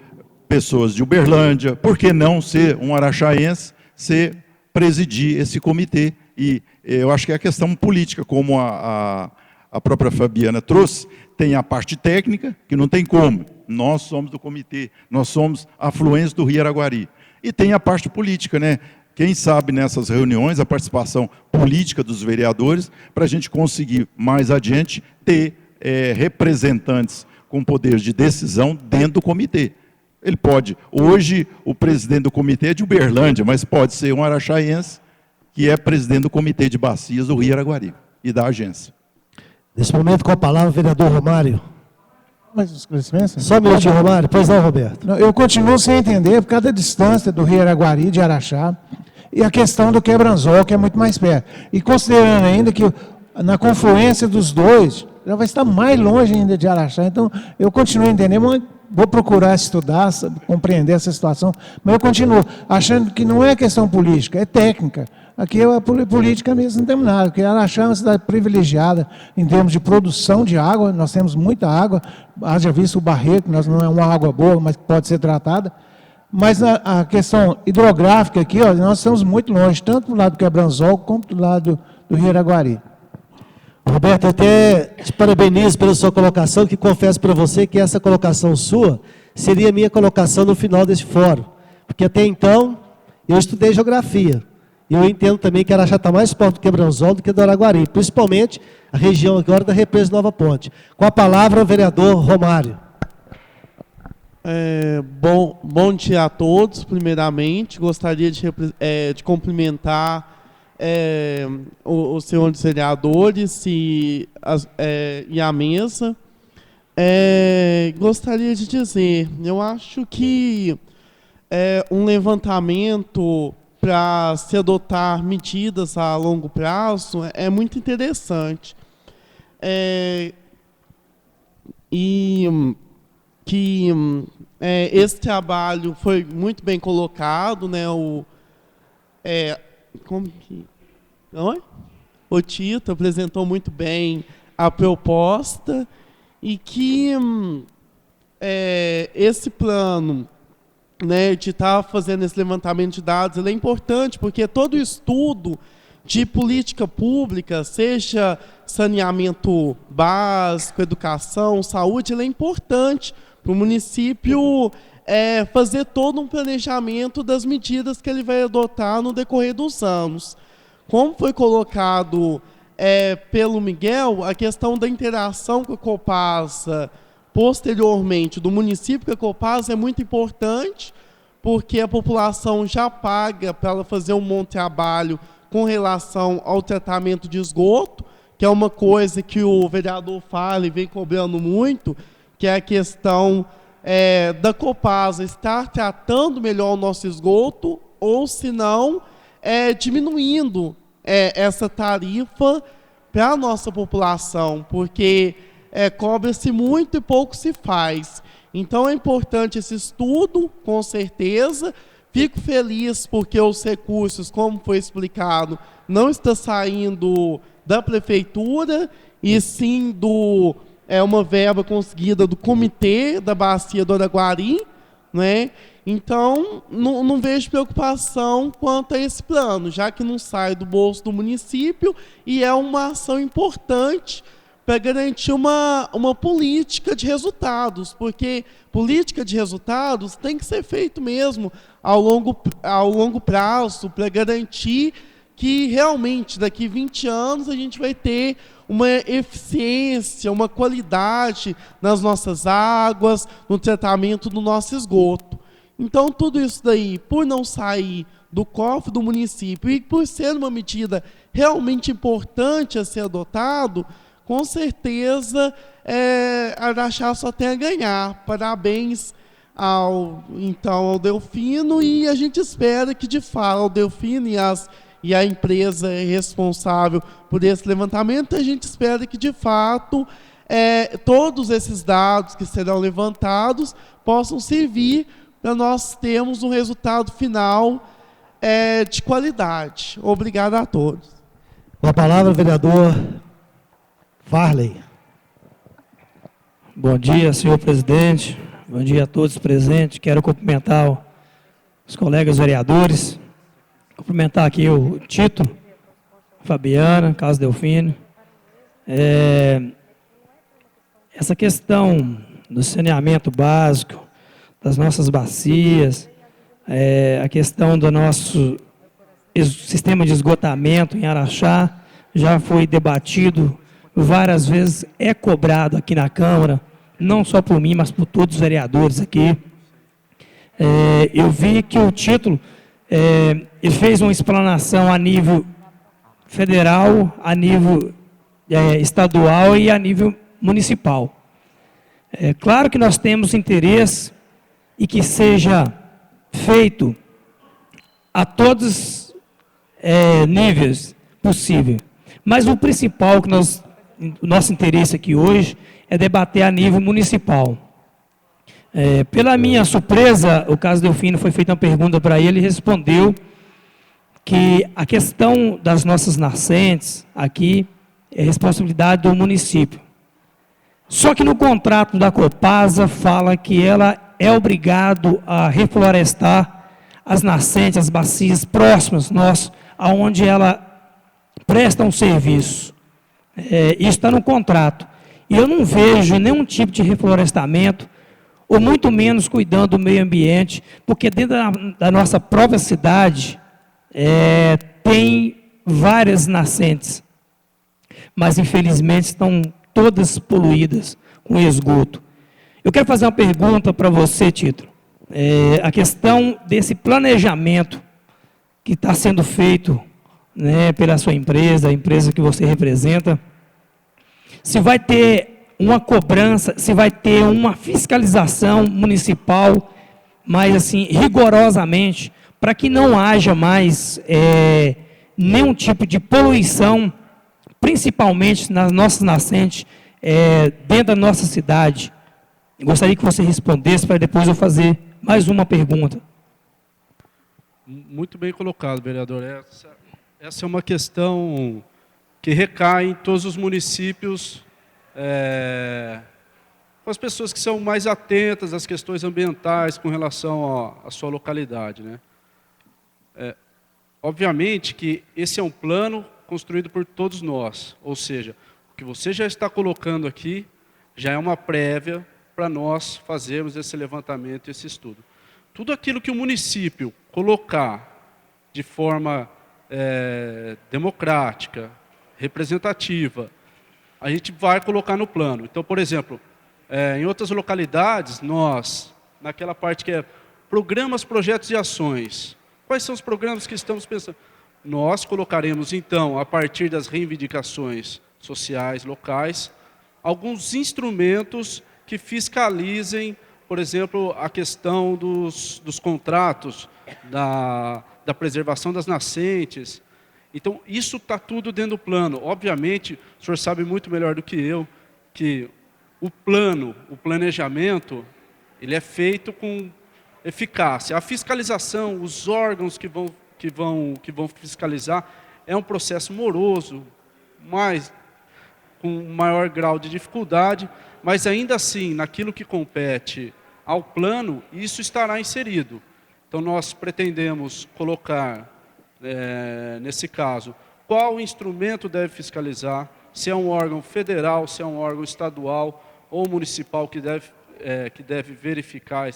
pessoas de Uberlândia. Por que não ser um araxaense, presidir esse comitê? E eu acho que é a questão política, como a própria Fabiana trouxe, tem a parte técnica, que não tem como. Nós somos do comitê, nós somos afluentes do Rio Araguari. E tem a parte política, né? Quem sabe nessas reuniões, a participação política dos vereadores, para a gente conseguir, mais adiante, ter representantes com poder de decisão dentro do comitê. Ele pode, hoje, o presidente do comitê é de Uberlândia, mas pode ser um araxaense, que é presidente do Comitê de Bacias do Rio Araguari e da agência. Nesse momento, com a palavra, o vereador Romário. Mais um esclarecimento? Só um minutinho, Romário. Pois não, Roberto. Eu continuo sem entender, por causa da distância do Rio Araguari, de Araxá, e a questão do Quebranzol, que é muito mais perto. E considerando ainda que na confluência dos dois, já vai estar mais longe ainda de Araxá. Então, eu continuo entendendo, vou procurar estudar, compreender essa situação, mas eu continuo achando que não é questão política, é técnica. Aqui é política mesmo, não temos nada, porque Araxá é uma cidade privilegiada em termos de produção de água, nós temos muita água, haja visto o Barreiro, que não é uma água boa, mas pode ser tratada, mas a questão hidrográfica aqui, nós estamos muito longe, tanto do lado do Quebranzol, como do lado do Rio Araguari. Roberto, eu até te parabenizo pela sua colocação, que confesso para você que essa colocação sua seria a minha colocação no final desse fórum, porque até então eu estudei geografia. E eu entendo também que Araxá está mais perto do Quebranzol do que do Araguari, principalmente a região agora da Represa Nova Ponte. Com a palavra, o vereador Romário. Bom dia a todos, primeiramente. Gostaria de cumprimentar os senhores vereadores e a mesa. Gostaria de dizer, eu acho que um levantamento para se adotar medidas a longo prazo é muito interessante. Esse trabalho foi muito bem colocado, né? O Tito apresentou muito bem a proposta e que esse plano, né, de estar fazendo esse levantamento de dados, ele é importante porque todo estudo de política pública, seja saneamento básico, educação, saúde, ele é importante para o município fazer todo um planejamento das medidas que ele vai adotar no decorrer dos anos. Como foi colocado pelo Miguel, a questão da interação com a Copasa, posteriormente, do município com a Copasa é muito importante, porque a população já paga para ela fazer um bom trabalho com relação ao tratamento de esgoto, que é uma coisa que o vereador fala e vem cobrando muito, que é a questão da Copasa estar tratando melhor o nosso esgoto ou se não, diminuindo essa tarifa para a nossa população, porque cobra-se muito e pouco se faz. Então é importante esse estudo, com certeza. Fico feliz porque os recursos, como foi explicado, não estão saindo da prefeitura, e sim uma verba conseguida do comitê da Bacia do Araguari, né? Então, não vejo preocupação quanto a esse plano, já que não sai do bolso do município e é uma ação importante para garantir uma política de resultados, porque política de resultados tem que ser feito mesmo ao longo prazo, para garantir que realmente daqui 20 anos a gente vai ter uma eficiência, uma qualidade nas nossas águas, no tratamento do nosso esgoto. Então, tudo isso daí, por não sair do cofre do município e por ser uma medida realmente importante a ser adotado, com certeza a Araxá só tem a ganhar. Parabéns ao Delfino, e a gente espera que, de fato, o Delfino e a empresa responsável por esse levantamento, a gente espera que, de fato, todos esses dados que serão levantados possam servir para nós termos um resultado final de qualidade. Obrigado a todos. Com a palavra, o vereador Varley. Bom dia, senhor presidente. Bom dia a todos presentes. Quero cumprimentar os colegas vereadores. Cumprimentar aqui o Tito, Fabiana, Carlos Delfino. Essa questão do saneamento básico, das nossas bacias, a questão do nosso sistema de esgotamento em Araxá, já foi debatido várias vezes, é cobrado aqui na Câmara, não só por mim, mas por todos os vereadores aqui. Eu vi que o título, ele fez uma explanação a nível federal, a nível estadual e a nível municipal. Claro que nós temos interesse e que seja feito a todos níveis possível. Mas o principal que o nosso interesse aqui hoje é debater a nível municipal. Pela minha surpresa, o Carlos Delfino, foi feita uma pergunta para ele, respondeu que a questão das nossas nascentes aqui é responsabilidade do município. Só que no contrato da Copasa fala que ela é obrigado a reflorestar as nascentes, as bacias próximas nós, aonde ela presta um serviço. Isso está no contrato. E eu não vejo nenhum tipo de reflorestamento, ou muito menos cuidando do meio ambiente, porque dentro da nossa própria cidade tem várias nascentes, mas infelizmente estão todas poluídas com esgoto. Eu quero fazer uma pergunta para você, Tito. A questão desse planejamento que está sendo feito, né, pela sua empresa, a empresa que você representa, se vai ter uma cobrança, se vai ter uma fiscalização municipal, mais assim, rigorosamente, para que não haja mais nenhum tipo de poluição, principalmente nas nossas nascentes, dentro da nossa cidade. Gostaria que você respondesse, para depois eu fazer mais uma pergunta. Muito bem colocado, vereador. Essa é uma questão que recai em todos os municípios, com as pessoas que são mais atentas às questões ambientais com relação à sua localidade, né? Obviamente que esse é um plano construído por todos nós, ou seja, o que você já está colocando aqui já é uma prévia para nós fazermos esse levantamento, esse estudo. Tudo aquilo que o município colocar de forma democrática, representativa, a gente vai colocar no plano. Então, por exemplo, em outras localidades, nós, naquela parte que é programas, projetos e ações, quais são os programas que estamos pensando? Nós colocaremos, então, a partir das reivindicações sociais, locais, alguns instrumentos que fiscalizem por exemplo, a questão dos contratos, da preservação das nascentes. Então, isso está tudo dentro do plano. Obviamente, o senhor sabe muito melhor do que eu, que o planejamento, ele é feito com eficácia. A fiscalização, os órgãos que vão fiscalizar, é um processo moroso, com maior grau de dificuldade, mas ainda assim, naquilo que compete ao plano, isso estará inserido. Então, nós pretendemos colocar, nesse caso, qual instrumento deve fiscalizar, se é um órgão federal, se é um órgão estadual ou municipal que deve verificar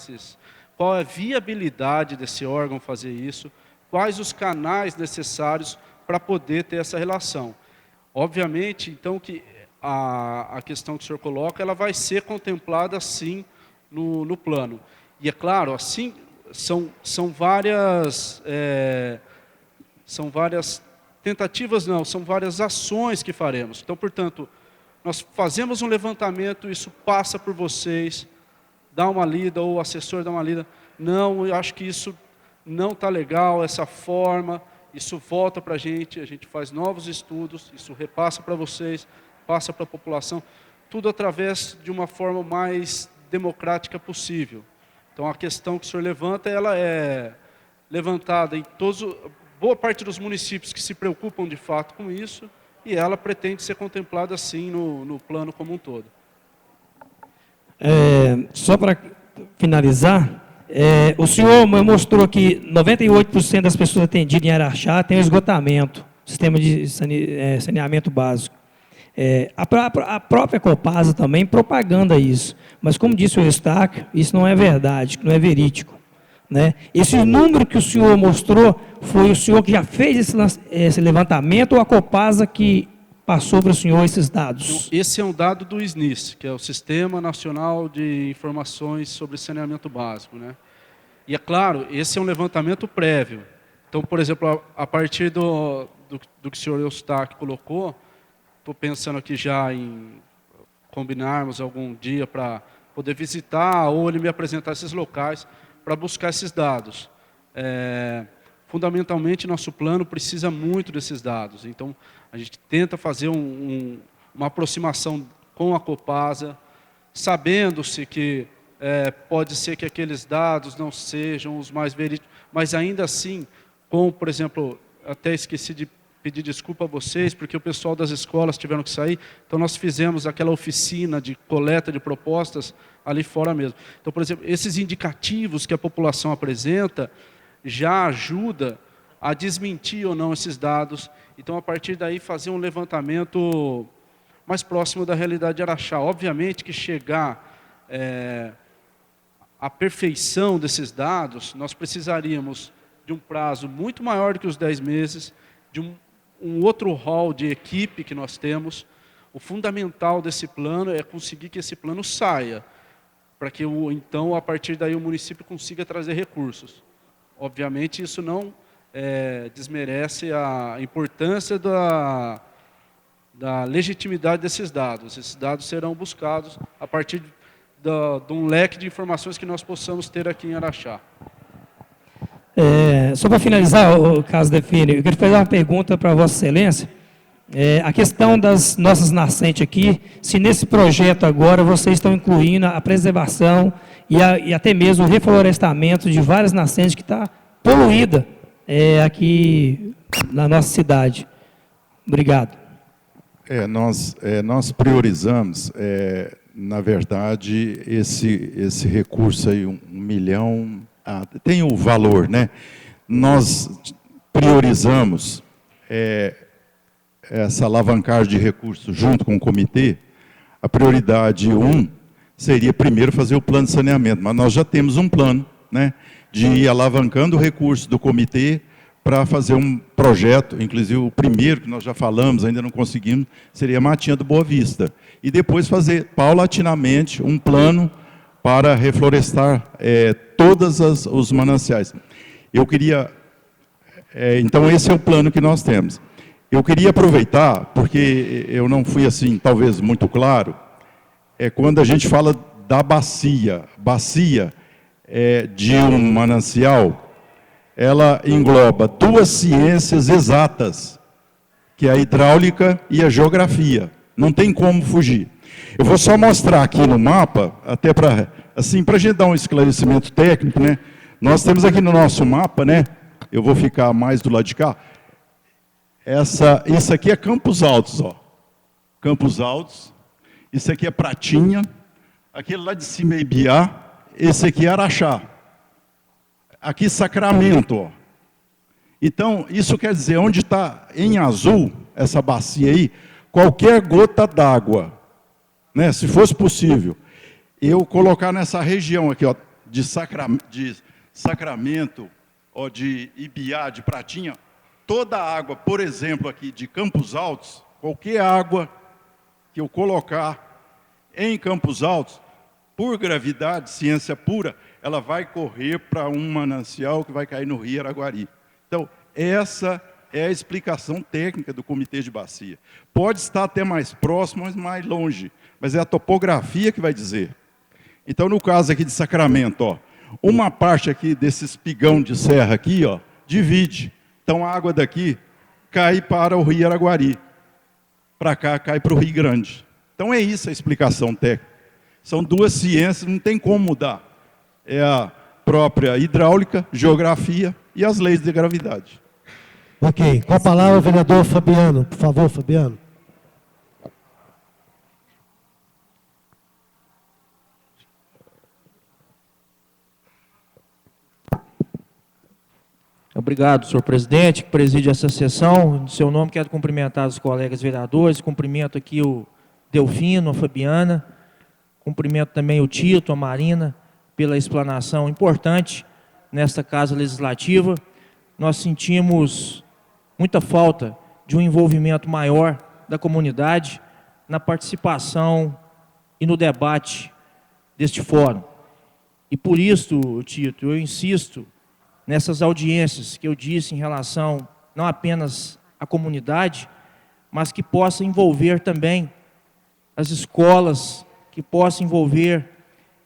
qual é a viabilidade desse órgão fazer isso, quais os canais necessários para poder ter essa relação. Obviamente, então, que a questão que o senhor coloca, ela vai ser contemplada, sim, no plano. E, é claro, assim, são várias tentativas, não, são várias ações que faremos. Então, portanto, nós fazemos um levantamento, isso passa por vocês, dá uma lida, ou o assessor dá uma lida. Não, eu acho que isso não está legal, essa forma, isso volta para a gente faz novos estudos, isso repassa para vocês, passa para a população, tudo através de uma forma mais democrática possível. Então, a questão que o senhor levanta, ela é levantada em boa parte dos municípios que se preocupam de fato com isso, e ela pretende ser contemplada, sim, no plano como um todo. Só para finalizar, o senhor mostrou que 98% das pessoas atendidas em Araxá têm esgotamento, sistema de saneamento básico. A própria Copasa também propaganda isso, mas como disse o Eustáquio, isso não é verdade, não é verídico, né? Esse número que o senhor mostrou, foi o senhor que já fez esse levantamento ou a Copasa que passou para o senhor esses dados? Então, esse é um dado do SNIS, que é o Sistema Nacional de Informações sobre Saneamento Básico, né? E é claro, esse é um levantamento prévio. Então, por exemplo, a partir do que o senhor Eustáquio colocou, estou pensando aqui já em combinarmos algum dia para poder visitar ou ele me apresentar esses locais para buscar esses dados. Fundamentalmente, nosso plano precisa muito desses dados. Então, a gente tenta fazer uma aproximação com a Copasa, sabendo-se que pode ser que aqueles dados não sejam os mais verídicos, mas ainda assim, por exemplo, até esqueci de pedir desculpa a vocês, porque o pessoal das escolas tiveram que sair, então nós fizemos aquela oficina de coleta de propostas ali fora mesmo. Então, por exemplo, esses indicativos que a população apresenta já ajuda a desmentir ou não esses dados. Então, a partir daí, fazer um levantamento mais próximo da realidade de Araxá. Obviamente que chegar à perfeição desses dados, nós precisaríamos de um prazo muito maior do que os 10 meses, de um outro rol de equipe que nós temos. O fundamental desse plano é conseguir que esse plano saia, para que, então, a partir daí, o município consiga trazer recursos. Obviamente, isso não desmerece a importância da legitimidade desses dados. Esses dados serão buscados a partir de um leque de informações que nós possamos ter aqui em Araxá. Só para finalizar o caso Delfino, eu queria fazer uma pergunta para Vossa Excelência. A questão das nossas nascentes aqui, se nesse projeto agora vocês estão incluindo a preservação e até mesmo o reflorestamento de várias nascentes que está poluída aqui na nossa cidade. Obrigado. Nós priorizamos, na verdade, esse recurso aí, 1 milhão, tem o valor, né? Nós priorizamos essa alavancagem de recursos junto com o comitê. A prioridade 1 seria primeiro fazer o plano de saneamento, mas nós já temos um plano, né, de ir alavancando o recurso do comitê para fazer um projeto, inclusive o primeiro que nós já falamos, ainda não conseguimos, seria Matinha do Boa Vista. E depois fazer paulatinamente um plano para reflorestar todos os mananciais. Eu queria... então, esse é o plano que nós temos. Eu queria aproveitar, porque eu não fui assim, talvez, muito claro, quando a gente fala da bacia. Bacia de um manancial, ela engloba duas ciências exatas, que é a hidráulica e a geografia. Não tem como fugir. Eu vou só mostrar aqui no mapa, até para assim, a gente dar um esclarecimento técnico, né? Nós temos aqui no nosso mapa, né? Eu vou ficar mais do lado de cá. Isso aqui é Campos Altos, ó. Campos Altos. Isso aqui é Pratinha. Aquele lá de cima é Ibiá. Esse aqui é Araxá. Aqui Sacramento, ó. Então, isso quer dizer, onde está em azul, essa bacia aí, qualquer gota d'água, né, se fosse possível, eu colocar nessa região aqui, ó, de Sacramento, ó, de Ibiá, de Pratinha, toda a água, por exemplo, aqui de Campos Altos, qualquer água que eu colocar em Campos Altos, por gravidade, ciência pura, ela vai correr para um manancial que vai cair no Rio Araguari. Então, essa é a explicação técnica do Comitê de Bacia. Pode estar até mais próximo, mas mais longe, mas é a topografia que vai dizer. Então, no caso aqui de Sacramento, ó, uma parte aqui desse espigão de serra aqui, ó, divide. Então, a água daqui cai para o Rio Araguari. Para cá, cai para o Rio Grande. Então, é isso a explicação técnica. São duas ciências, não tem como mudar. É a própria hidráulica, geografia e as leis de gravidade. Ok. Com a palavra o vereador Fabiano. Por favor, Fabiano. Obrigado, senhor presidente, que preside essa sessão. Em seu nome, quero cumprimentar os colegas vereadores, cumprimento aqui o Delfino, a Fabiana, cumprimento também o Tito, a Marina, pela explanação importante nesta Casa Legislativa. Nós sentimos muita falta de um envolvimento maior da comunidade na participação e no debate deste fórum. E por isso, Tito, eu insisto nessas audiências que eu disse em relação não apenas à comunidade, mas que possa envolver também as escolas, que possa envolver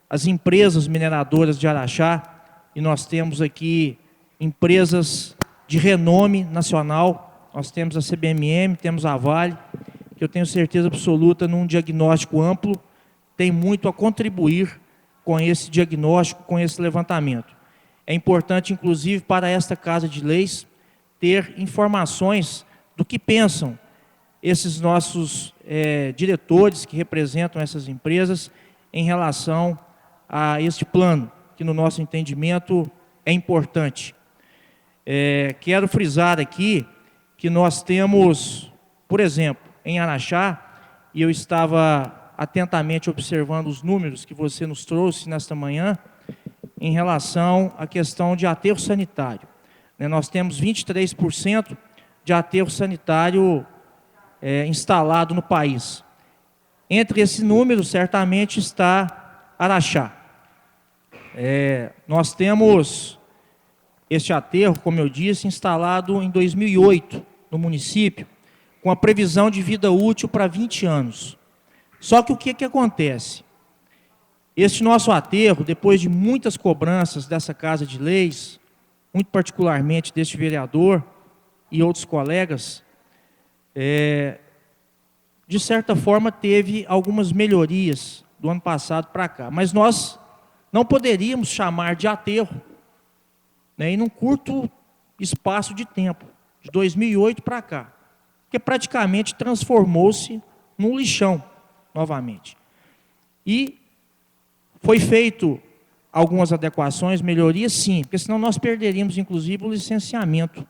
as empresas mineradoras de Araxá, e nós temos aqui empresas de renome nacional, nós temos a CBMM, temos a Vale, que eu tenho certeza absoluta, num diagnóstico amplo, tem muito a contribuir com esse diagnóstico, com esse levantamento. É importante, inclusive, para esta Casa de Leis, ter informações do que pensam esses nossos diretores que representam essas empresas em relação a este plano, que no nosso entendimento é importante. Quero frisar aqui que nós temos, por exemplo, em Araxá, e eu estava atentamente observando os números que você nos trouxe nesta manhã, em relação à questão de aterro sanitário. Nós temos 23% de aterro sanitário instalado no país. Entre esse número, certamente, está Araxá. Nós temos este aterro, como eu disse, instalado em 2008, no município, com a previsão de vida útil para 20 anos. Só que o que acontece? Este nosso aterro, depois de muitas cobranças dessa Casa de Leis, muito particularmente deste vereador e outros colegas, de certa forma teve algumas melhorias do ano passado para cá. Mas nós não poderíamos chamar de aterro, né, em um curto espaço de tempo, de 2008 para cá, porque praticamente transformou-se num lixão novamente. E foi feito algumas adequações, melhorias, sim, porque senão nós perderíamos, inclusive, o licenciamento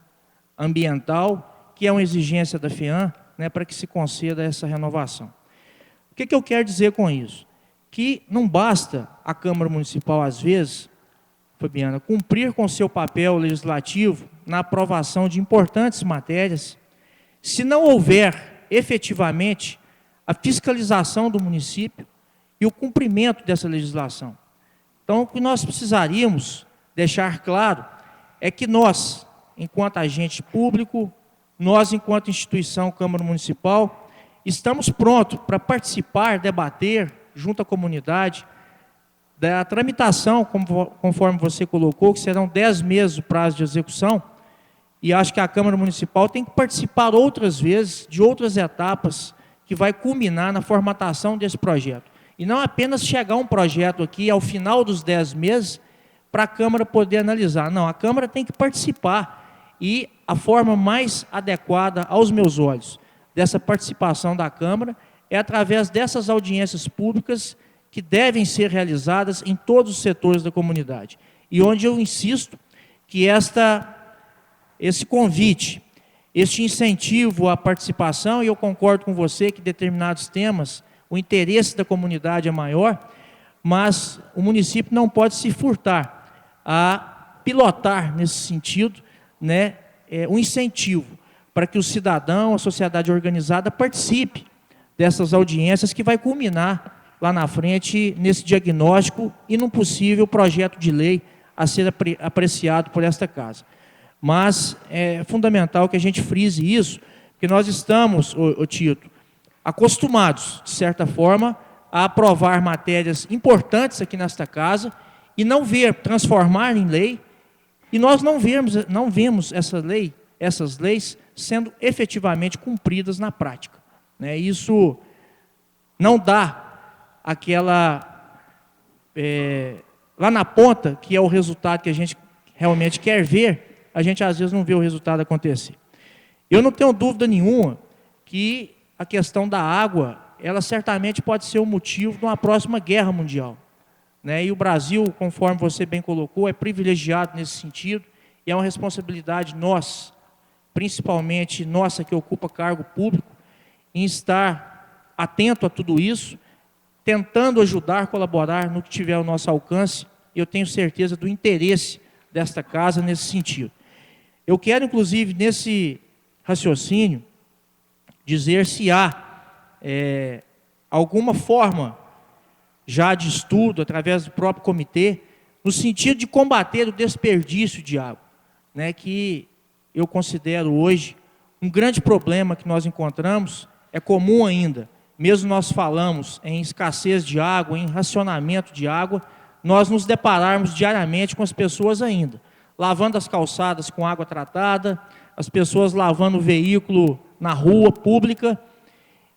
ambiental, que é uma exigência da FEAM, né, para que se conceda essa renovação. O que eu quero dizer com isso? Que não basta a Câmara Municipal, às vezes, Fabiana, cumprir com seu papel legislativo na aprovação de importantes matérias, se não houver, efetivamente, a fiscalização do município e o cumprimento dessa legislação. Então, o que nós precisaríamos deixar claro é que nós, enquanto agente público, nós, enquanto instituição Câmara Municipal, estamos prontos para participar, debater, junto à comunidade, da tramitação, conforme você colocou, que serão 10 meses o prazo de execução, e acho que a Câmara Municipal tem que participar outras vezes de outras etapas que vai culminar na formatação desse projeto. E não apenas chegar um projeto aqui ao final dos 10 meses para a Câmara poder analisar. Não, a Câmara tem que participar. E a forma mais adequada, aos meus olhos, dessa participação da Câmara é através dessas audiências públicas que devem ser realizadas em todos os setores da comunidade. E onde eu insisto que esse convite, este incentivo à participação, e eu concordo com você que determinados temas, o interesse da comunidade é maior, mas o município não pode se furtar a pilotar nesse sentido, né, um incentivo para que o cidadão, a sociedade organizada participe dessas audiências que vai culminar lá na frente nesse diagnóstico e num possível projeto de lei a ser apreciado por esta casa. Mas é fundamental que a gente frise isso, porque nós estamos, Tito, acostumados, de certa forma, a aprovar matérias importantes aqui nesta casa e não ver transformar em lei, e nós não vemos essas leis sendo efetivamente cumpridas na prática, né? Isso não dá aquela, lá na ponta, que é o resultado que a gente realmente quer ver, a gente às vezes não vê o resultado acontecer. Eu não tenho dúvida nenhuma que a questão da água, ela certamente pode ser o motivo de uma próxima guerra mundial, né? E o Brasil, conforme você bem colocou, é privilegiado nesse sentido, e é uma responsabilidade nossa, principalmente nossa que ocupa cargo público, em estar atento a tudo isso, tentando ajudar, colaborar no que tiver ao nosso alcance, e eu tenho certeza do interesse desta casa nesse sentido. Eu quero, inclusive, nesse raciocínio, dizer se há alguma forma já de estudo, através do próprio comitê, no sentido de combater o desperdício de água, né, que eu considero hoje um grande problema que nós encontramos, é comum ainda, mesmo nós falamos em escassez de água, em racionamento de água, nós nos depararmos diariamente com as pessoas ainda, lavando as calçadas com água tratada, as pessoas lavando o veículo na rua pública.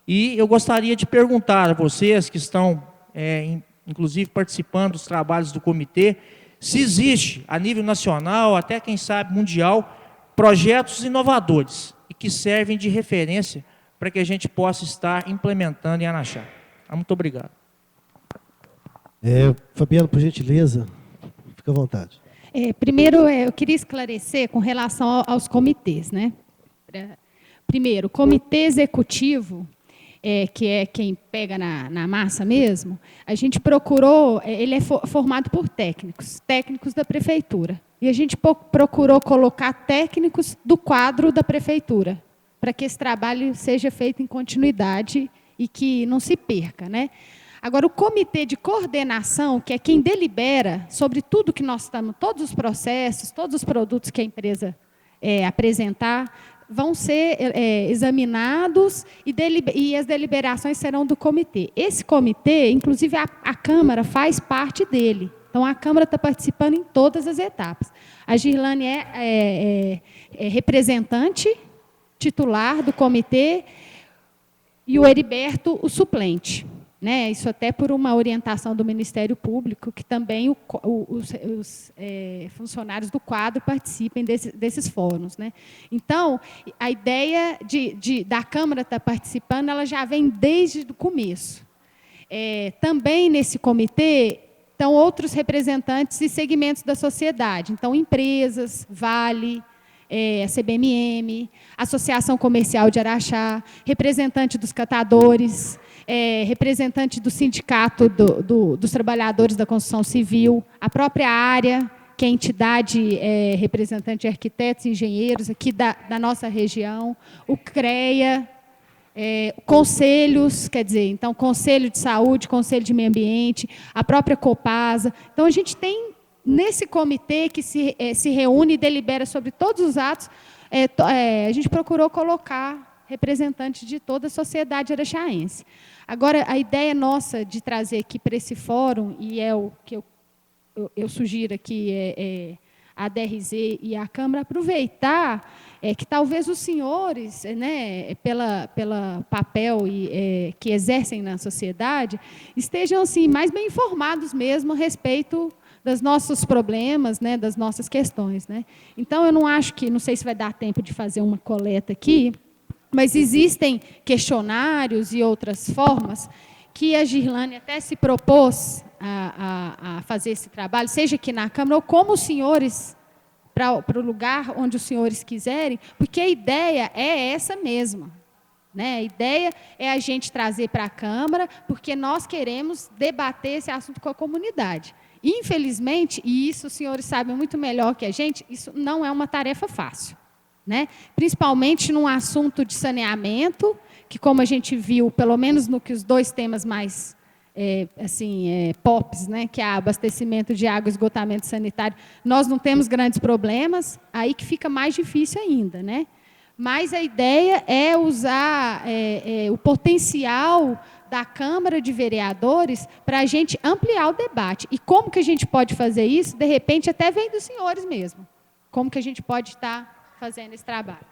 E eu gostaria de perguntar a vocês que estão, inclusive, participando dos trabalhos do comitê, se existe, a nível nacional, até quem sabe mundial, projetos inovadores e que servem de referência para que a gente possa estar implementando em Araxá. Muito obrigado. Fabiano, por gentileza, fica à vontade. Primeiro, eu queria esclarecer com relação aos comitês, né? Primeiro, o comitê executivo, que é quem pega na massa mesmo, a gente procurou, ele é formado por técnicos da prefeitura. E a gente procurou colocar técnicos do quadro da prefeitura, para que esse trabalho seja feito em continuidade e que não se perca, né? Agora, o comitê de coordenação, que é quem delibera sobre tudo que nós estamos, todos os processos, todos os produtos que a empresa apresentar, vão ser examinados e as deliberações serão do comitê. Esse comitê, inclusive a Câmara faz parte dele. Então, a Câmara está participando em todas as etapas. A Girlane é representante titular do comitê e o Heriberto, o suplente. Né? Isso até por uma orientação do Ministério Público, que também os funcionários do quadro participem desses fóruns. Né? Então, a ideia da Câmara estar participando, ela já vem desde o começo. Também nesse comitê estão outros representantes e segmentos da sociedade. Então, empresas, Vale, a CBMM, Associação Comercial de Araxá, representante dos catadores, representante do Sindicato dos Trabalhadores da Construção Civil, a própria área, que é a entidade representante de arquitetos e engenheiros aqui da nossa região, o CREA, conselhos, quer dizer, então, Conselho de Saúde, Conselho de Meio Ambiente, a própria Copasa. Então, a gente tem, nesse comitê que se reúne e delibera sobre todos os atos, a gente procurou colocar representante de toda a sociedade araxaense. Agora, a ideia nossa de trazer aqui para esse fórum, e é o que eu sugiro aqui, a DRZ e a Câmara aproveitar que talvez os senhores, né, pela papel que exercem na sociedade, estejam assim, mais bem informados mesmo a respeito dos nossos problemas, né, das nossas questões. Né. Então, eu não sei se vai dar tempo de fazer uma coleta aqui, mas existem questionários e outras formas que a Girlane até se propôs a fazer esse trabalho, seja aqui na Câmara, ou como os senhores, para o lugar onde os senhores quiserem, porque a ideia é essa mesma. Né? A ideia é a gente trazer para a Câmara, porque nós queremos debater esse assunto com a comunidade. Infelizmente, e isso os senhores sabem muito melhor que a gente, isso não é uma tarefa fácil. Né? Principalmente num assunto de saneamento, que, como a gente viu, pelo menos no que os dois temas mais POPs, né, que é abastecimento de água e esgotamento sanitário, nós não temos grandes problemas, aí que fica mais difícil ainda. Né? Mas a ideia é usar o potencial da Câmara de Vereadores para a gente ampliar o debate. E como que a gente pode fazer isso? De repente, até vem dos senhores mesmo. Como que a gente pode estar fazendo esse trabalho?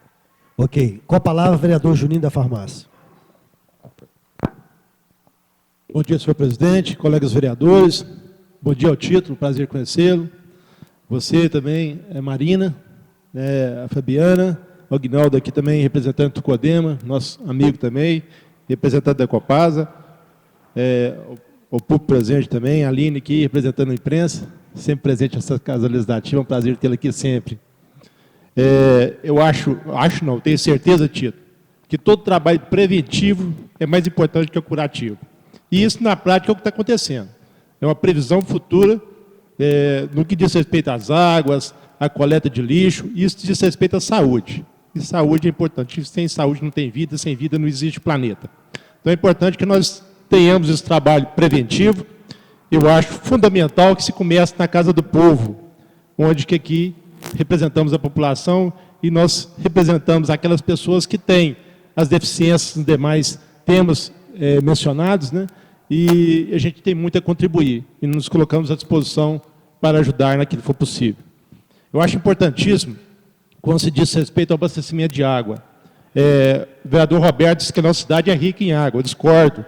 Ok. Com a palavra, vereador Juninho da Farmácia. Bom dia, senhor presidente, colegas vereadores. Bom dia ao Tito, prazer conhecê-lo. Você também, Marina, a Fabiana, o Aguinaldo aqui também, representante do Codema, nosso amigo também, representante da Copasa, o público presente também, a Aline aqui, representando a imprensa, sempre presente nessa casa legislativa, é um prazer tê-la aqui sempre. Eu tenho certeza, Tito, que todo trabalho preventivo é mais importante que o curativo. E isso, na prática, é o que está acontecendo. É uma previsão futura, no que diz respeito às águas, à coleta de lixo, e isso diz respeito à saúde. E saúde é importante. Sem saúde não tem vida, sem vida não existe planeta. Então é importante que nós tenhamos esse trabalho preventivo. Eu acho fundamental que se comece na casa do povo, onde que aqui representamos a população e nós representamos aquelas pessoas que têm as deficiências nos demais temas mencionados, né? E a gente tem muito a contribuir e nos colocamos à disposição para ajudar naquilo que for possível. Eu acho importantíssimo, quando se diz respeito ao abastecimento de água, o vereador Roberto disse que a nossa cidade é rica em água, eu discordo.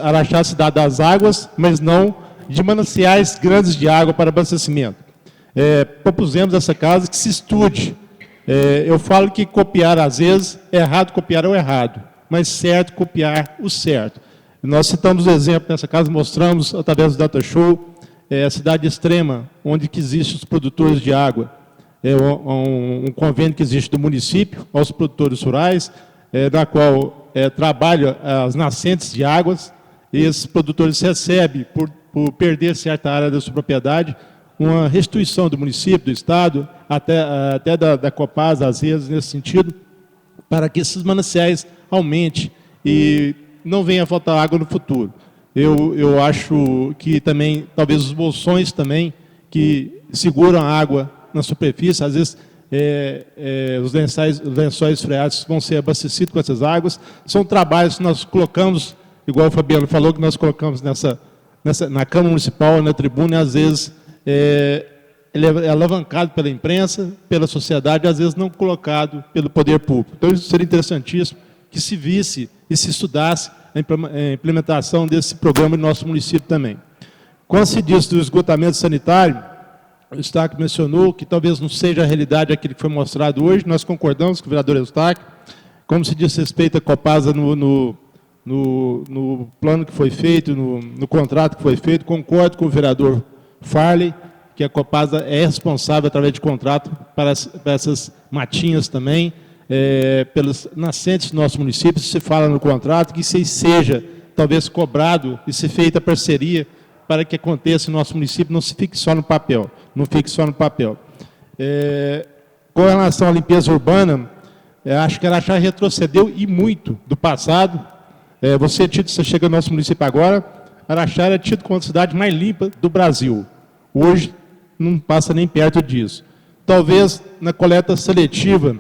Araxá é a cidade das águas, mas não de mananciais grandes de água para abastecimento. Propusemos essa casa que se estude. Eu falo que copiar, às vezes, é errado copiar o errado, mas certo copiar o certo. Nós citamos o exemplo nessa casa, mostramos, através do Data Show, a cidade extrema, onde que existem os produtores de água. Um convênio que existe do município aos produtores rurais, na qual trabalha as nascentes de águas, e esses produtores recebem, por perder certa área da sua propriedade, uma restituição do município, do Estado, até da Copasa, às vezes, nesse sentido, para que esses mananciais aumentem e não venha a faltar água no futuro. Eu acho que também, talvez os bolsões também, que seguram a água na superfície, às vezes os lençóis freáticos vão ser abastecidos com essas águas. São trabalhos que nós colocamos, igual o Fabiano falou, que nós colocamos na Câmara Municipal, na tribuna, e às vezes ele é alavancado pela imprensa, pela sociedade, às vezes não colocado pelo poder público. Então, isso seria interessantíssimo que se visse e se estudasse a implementação desse programa no nosso município também. Quando se diz do esgotamento sanitário, o Eustáquio mencionou que talvez não seja a realidade aquilo que foi mostrado hoje, nós concordamos com o vereador Eustáquio, como se diz respeito à Copasa no plano que foi feito, no contrato que foi feito, concordo com o vereador Farley, que a Copasa é responsável, através de contrato, para essas matinhas também, pelas nascentes do nosso município. Se fala no contrato que isso seja, talvez, cobrado e se feita parceria para que aconteça no nosso município, não se fique só no papel. Não fique só no papel. Com relação à limpeza urbana, acho que Araxá retrocedeu e muito do passado. Você, Tito, você chega no nosso município agora, Araxá era tido como a cidade mais limpa do Brasil. Hoje, não passa nem perto disso. Talvez na coleta seletiva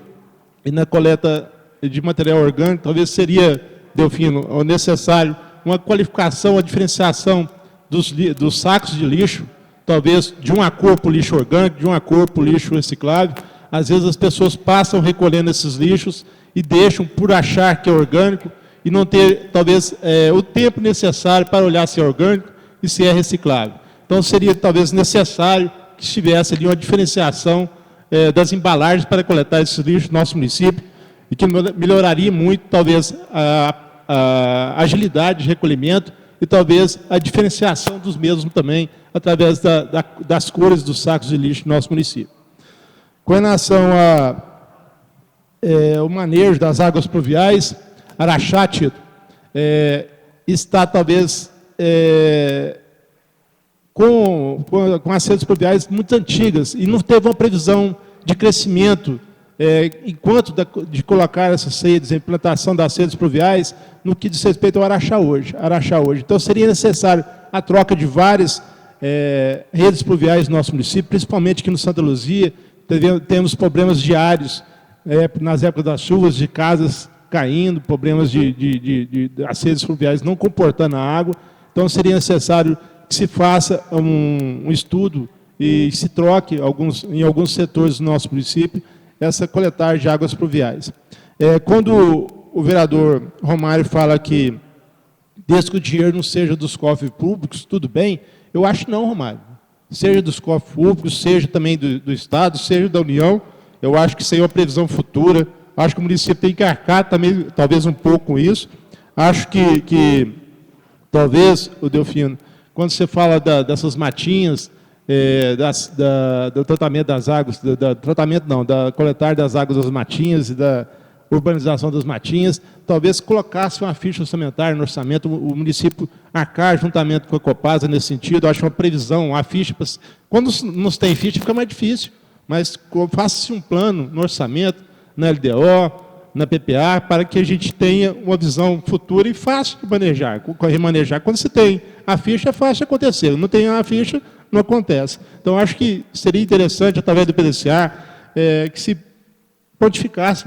e na coleta de material orgânico, talvez seria, Delfino, necessário uma qualificação, a diferenciação dos sacos de lixo, talvez de uma cor para o lixo orgânico, de uma cor para o lixo reciclável. Às vezes as pessoas passam recolhendo esses lixos e deixam por achar que é orgânico e não ter, talvez, o tempo necessário para olhar se é orgânico e se é reciclável. Então, seria talvez necessário que estivesse ali uma diferenciação das embalagens para coletar esses lixos no nosso município e que melhoraria muito, talvez, a agilidade de recolhimento e talvez a diferenciação dos mesmos também, através das cores dos sacos de lixo no nosso município. Com relação ao manejo das águas pluviais, Araxá, Tito, está talvez com as redes pluviais muito antigas e não teve uma previsão de crescimento enquanto de colocar essas redes, a implantação das redes pluviais, no que diz respeito ao Araxá hoje. Então, seria necessário a troca de várias redes pluviais no nosso município, principalmente aqui no Santa Luzia. Temos problemas diários nas épocas das chuvas, de casas caindo, problemas de as redes pluviais não comportando a água. Então, seria necessário que se faça um estudo e se troque em alguns setores do nosso município essa coletagem de águas pluviais. Quando o vereador Romário fala que desde que o dinheiro não seja dos cofres públicos, tudo bem, eu acho que não, Romário. Seja dos cofres públicos, seja também do Estado, seja da União, eu acho que isso aí é uma previsão futura. Acho que o município tem que arcar também, talvez um pouco com isso. Acho que talvez, o Delfino, quando você fala dessas matinhas, do tratamento das águas, da coletar das águas das matinhas e da urbanização das matinhas, talvez colocasse uma ficha orçamentária no orçamento, o município arcar juntamente com a Copasa nesse sentido. Acho uma previsão, uma ficha. Quando não tem ficha, fica mais difícil, mas faça-se um plano no orçamento, na LDO, na PPA, para que a gente tenha uma visão futura e fácil de remanejar. Quando se tem a ficha, é fácil de acontecer. Não tem a ficha, não acontece. Então, acho que seria interessante, através do PDCA, que se prontificasse,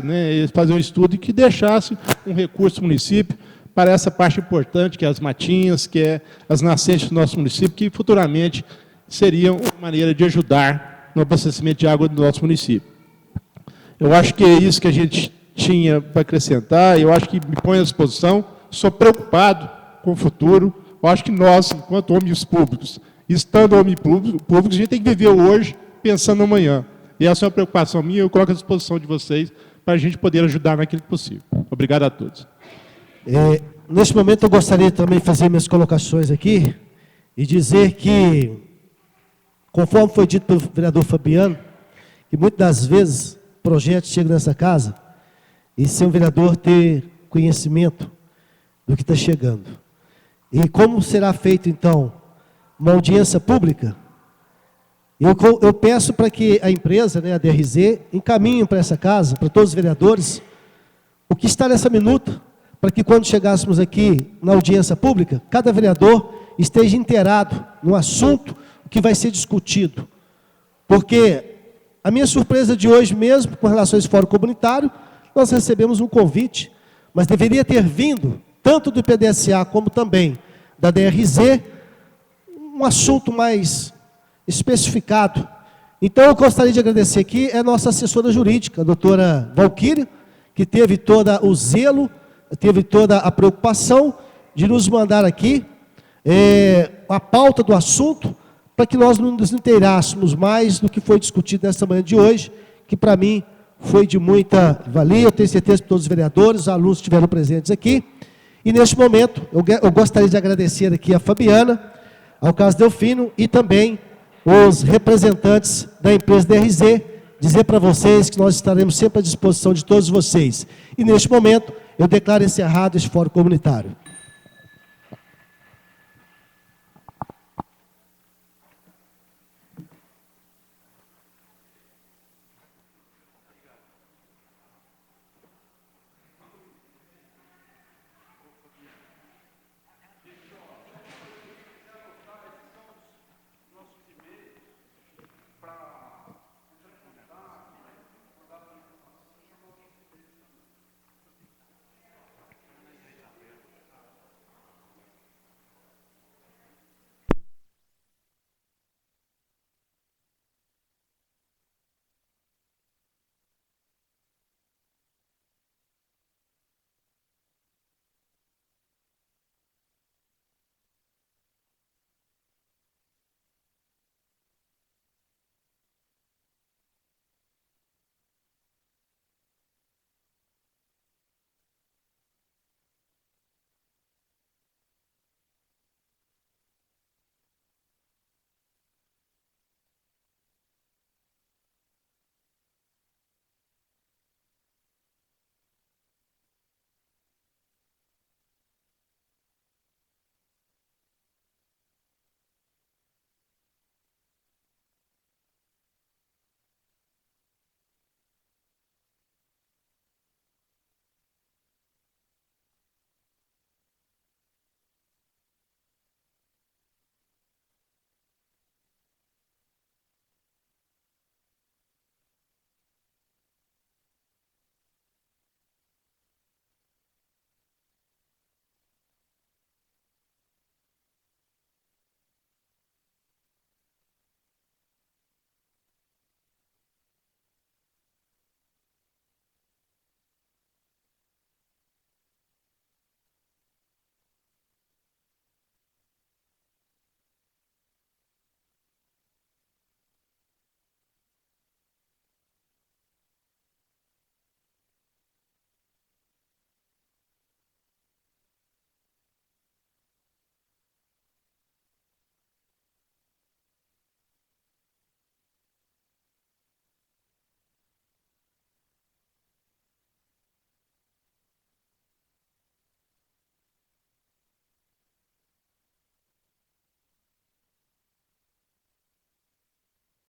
fazer um estudo e que deixasse um recurso do município para essa parte importante, que é as matinhas, que é as nascentes do nosso município, que futuramente seriam uma maneira de ajudar no abastecimento de água do nosso município. Eu acho que é isso que a gente tinha para acrescentar, eu acho que me põe à disposição, sou preocupado com o futuro. Eu acho que nós, enquanto homens públicos, estando homens públicos, a gente tem que viver hoje pensando no amanhã. E essa é uma preocupação minha, eu coloco à disposição de vocês para a gente poder ajudar naquilo que possível. Obrigado a todos. Neste momento, eu gostaria também de fazer minhas colocações aqui e dizer que, conforme foi dito pelo vereador Fabiano, que muitas das vezes projetos chegam nessa casa e ser um vereador ter conhecimento do que está chegando. E como será feito, então, uma audiência pública? Eu peço para que a empresa, a DRZ, encaminhe para essa casa, para todos os vereadores, o que está nessa minuta, para que quando chegássemos aqui na audiência pública, cada vereador esteja inteirado no assunto que vai ser discutido. Porque a minha surpresa de hoje mesmo, com relação a esse fórum comunitário, nós recebemos um convite, mas deveria ter vindo, tanto do PDSA como também da DRZ, um assunto mais especificado. Então, eu gostaria de agradecer aqui a nossa assessora jurídica, a doutora Valquíria, que teve todo o zelo, teve toda a preocupação de nos mandar aqui a pauta do assunto, para que nós nos inteirássemos mais do que foi discutido nesta manhã de hoje, que para mim foi de muita valia. Eu tenho certeza que todos os vereadores, os alunos estiveram presentes aqui. E neste momento, eu gostaria de agradecer aqui a Fabiana, ao Carlos Delfino e também os representantes da empresa DRZ, dizer para vocês que nós estaremos sempre à disposição de todos vocês. E neste momento, eu declaro encerrado este fórum comunitário.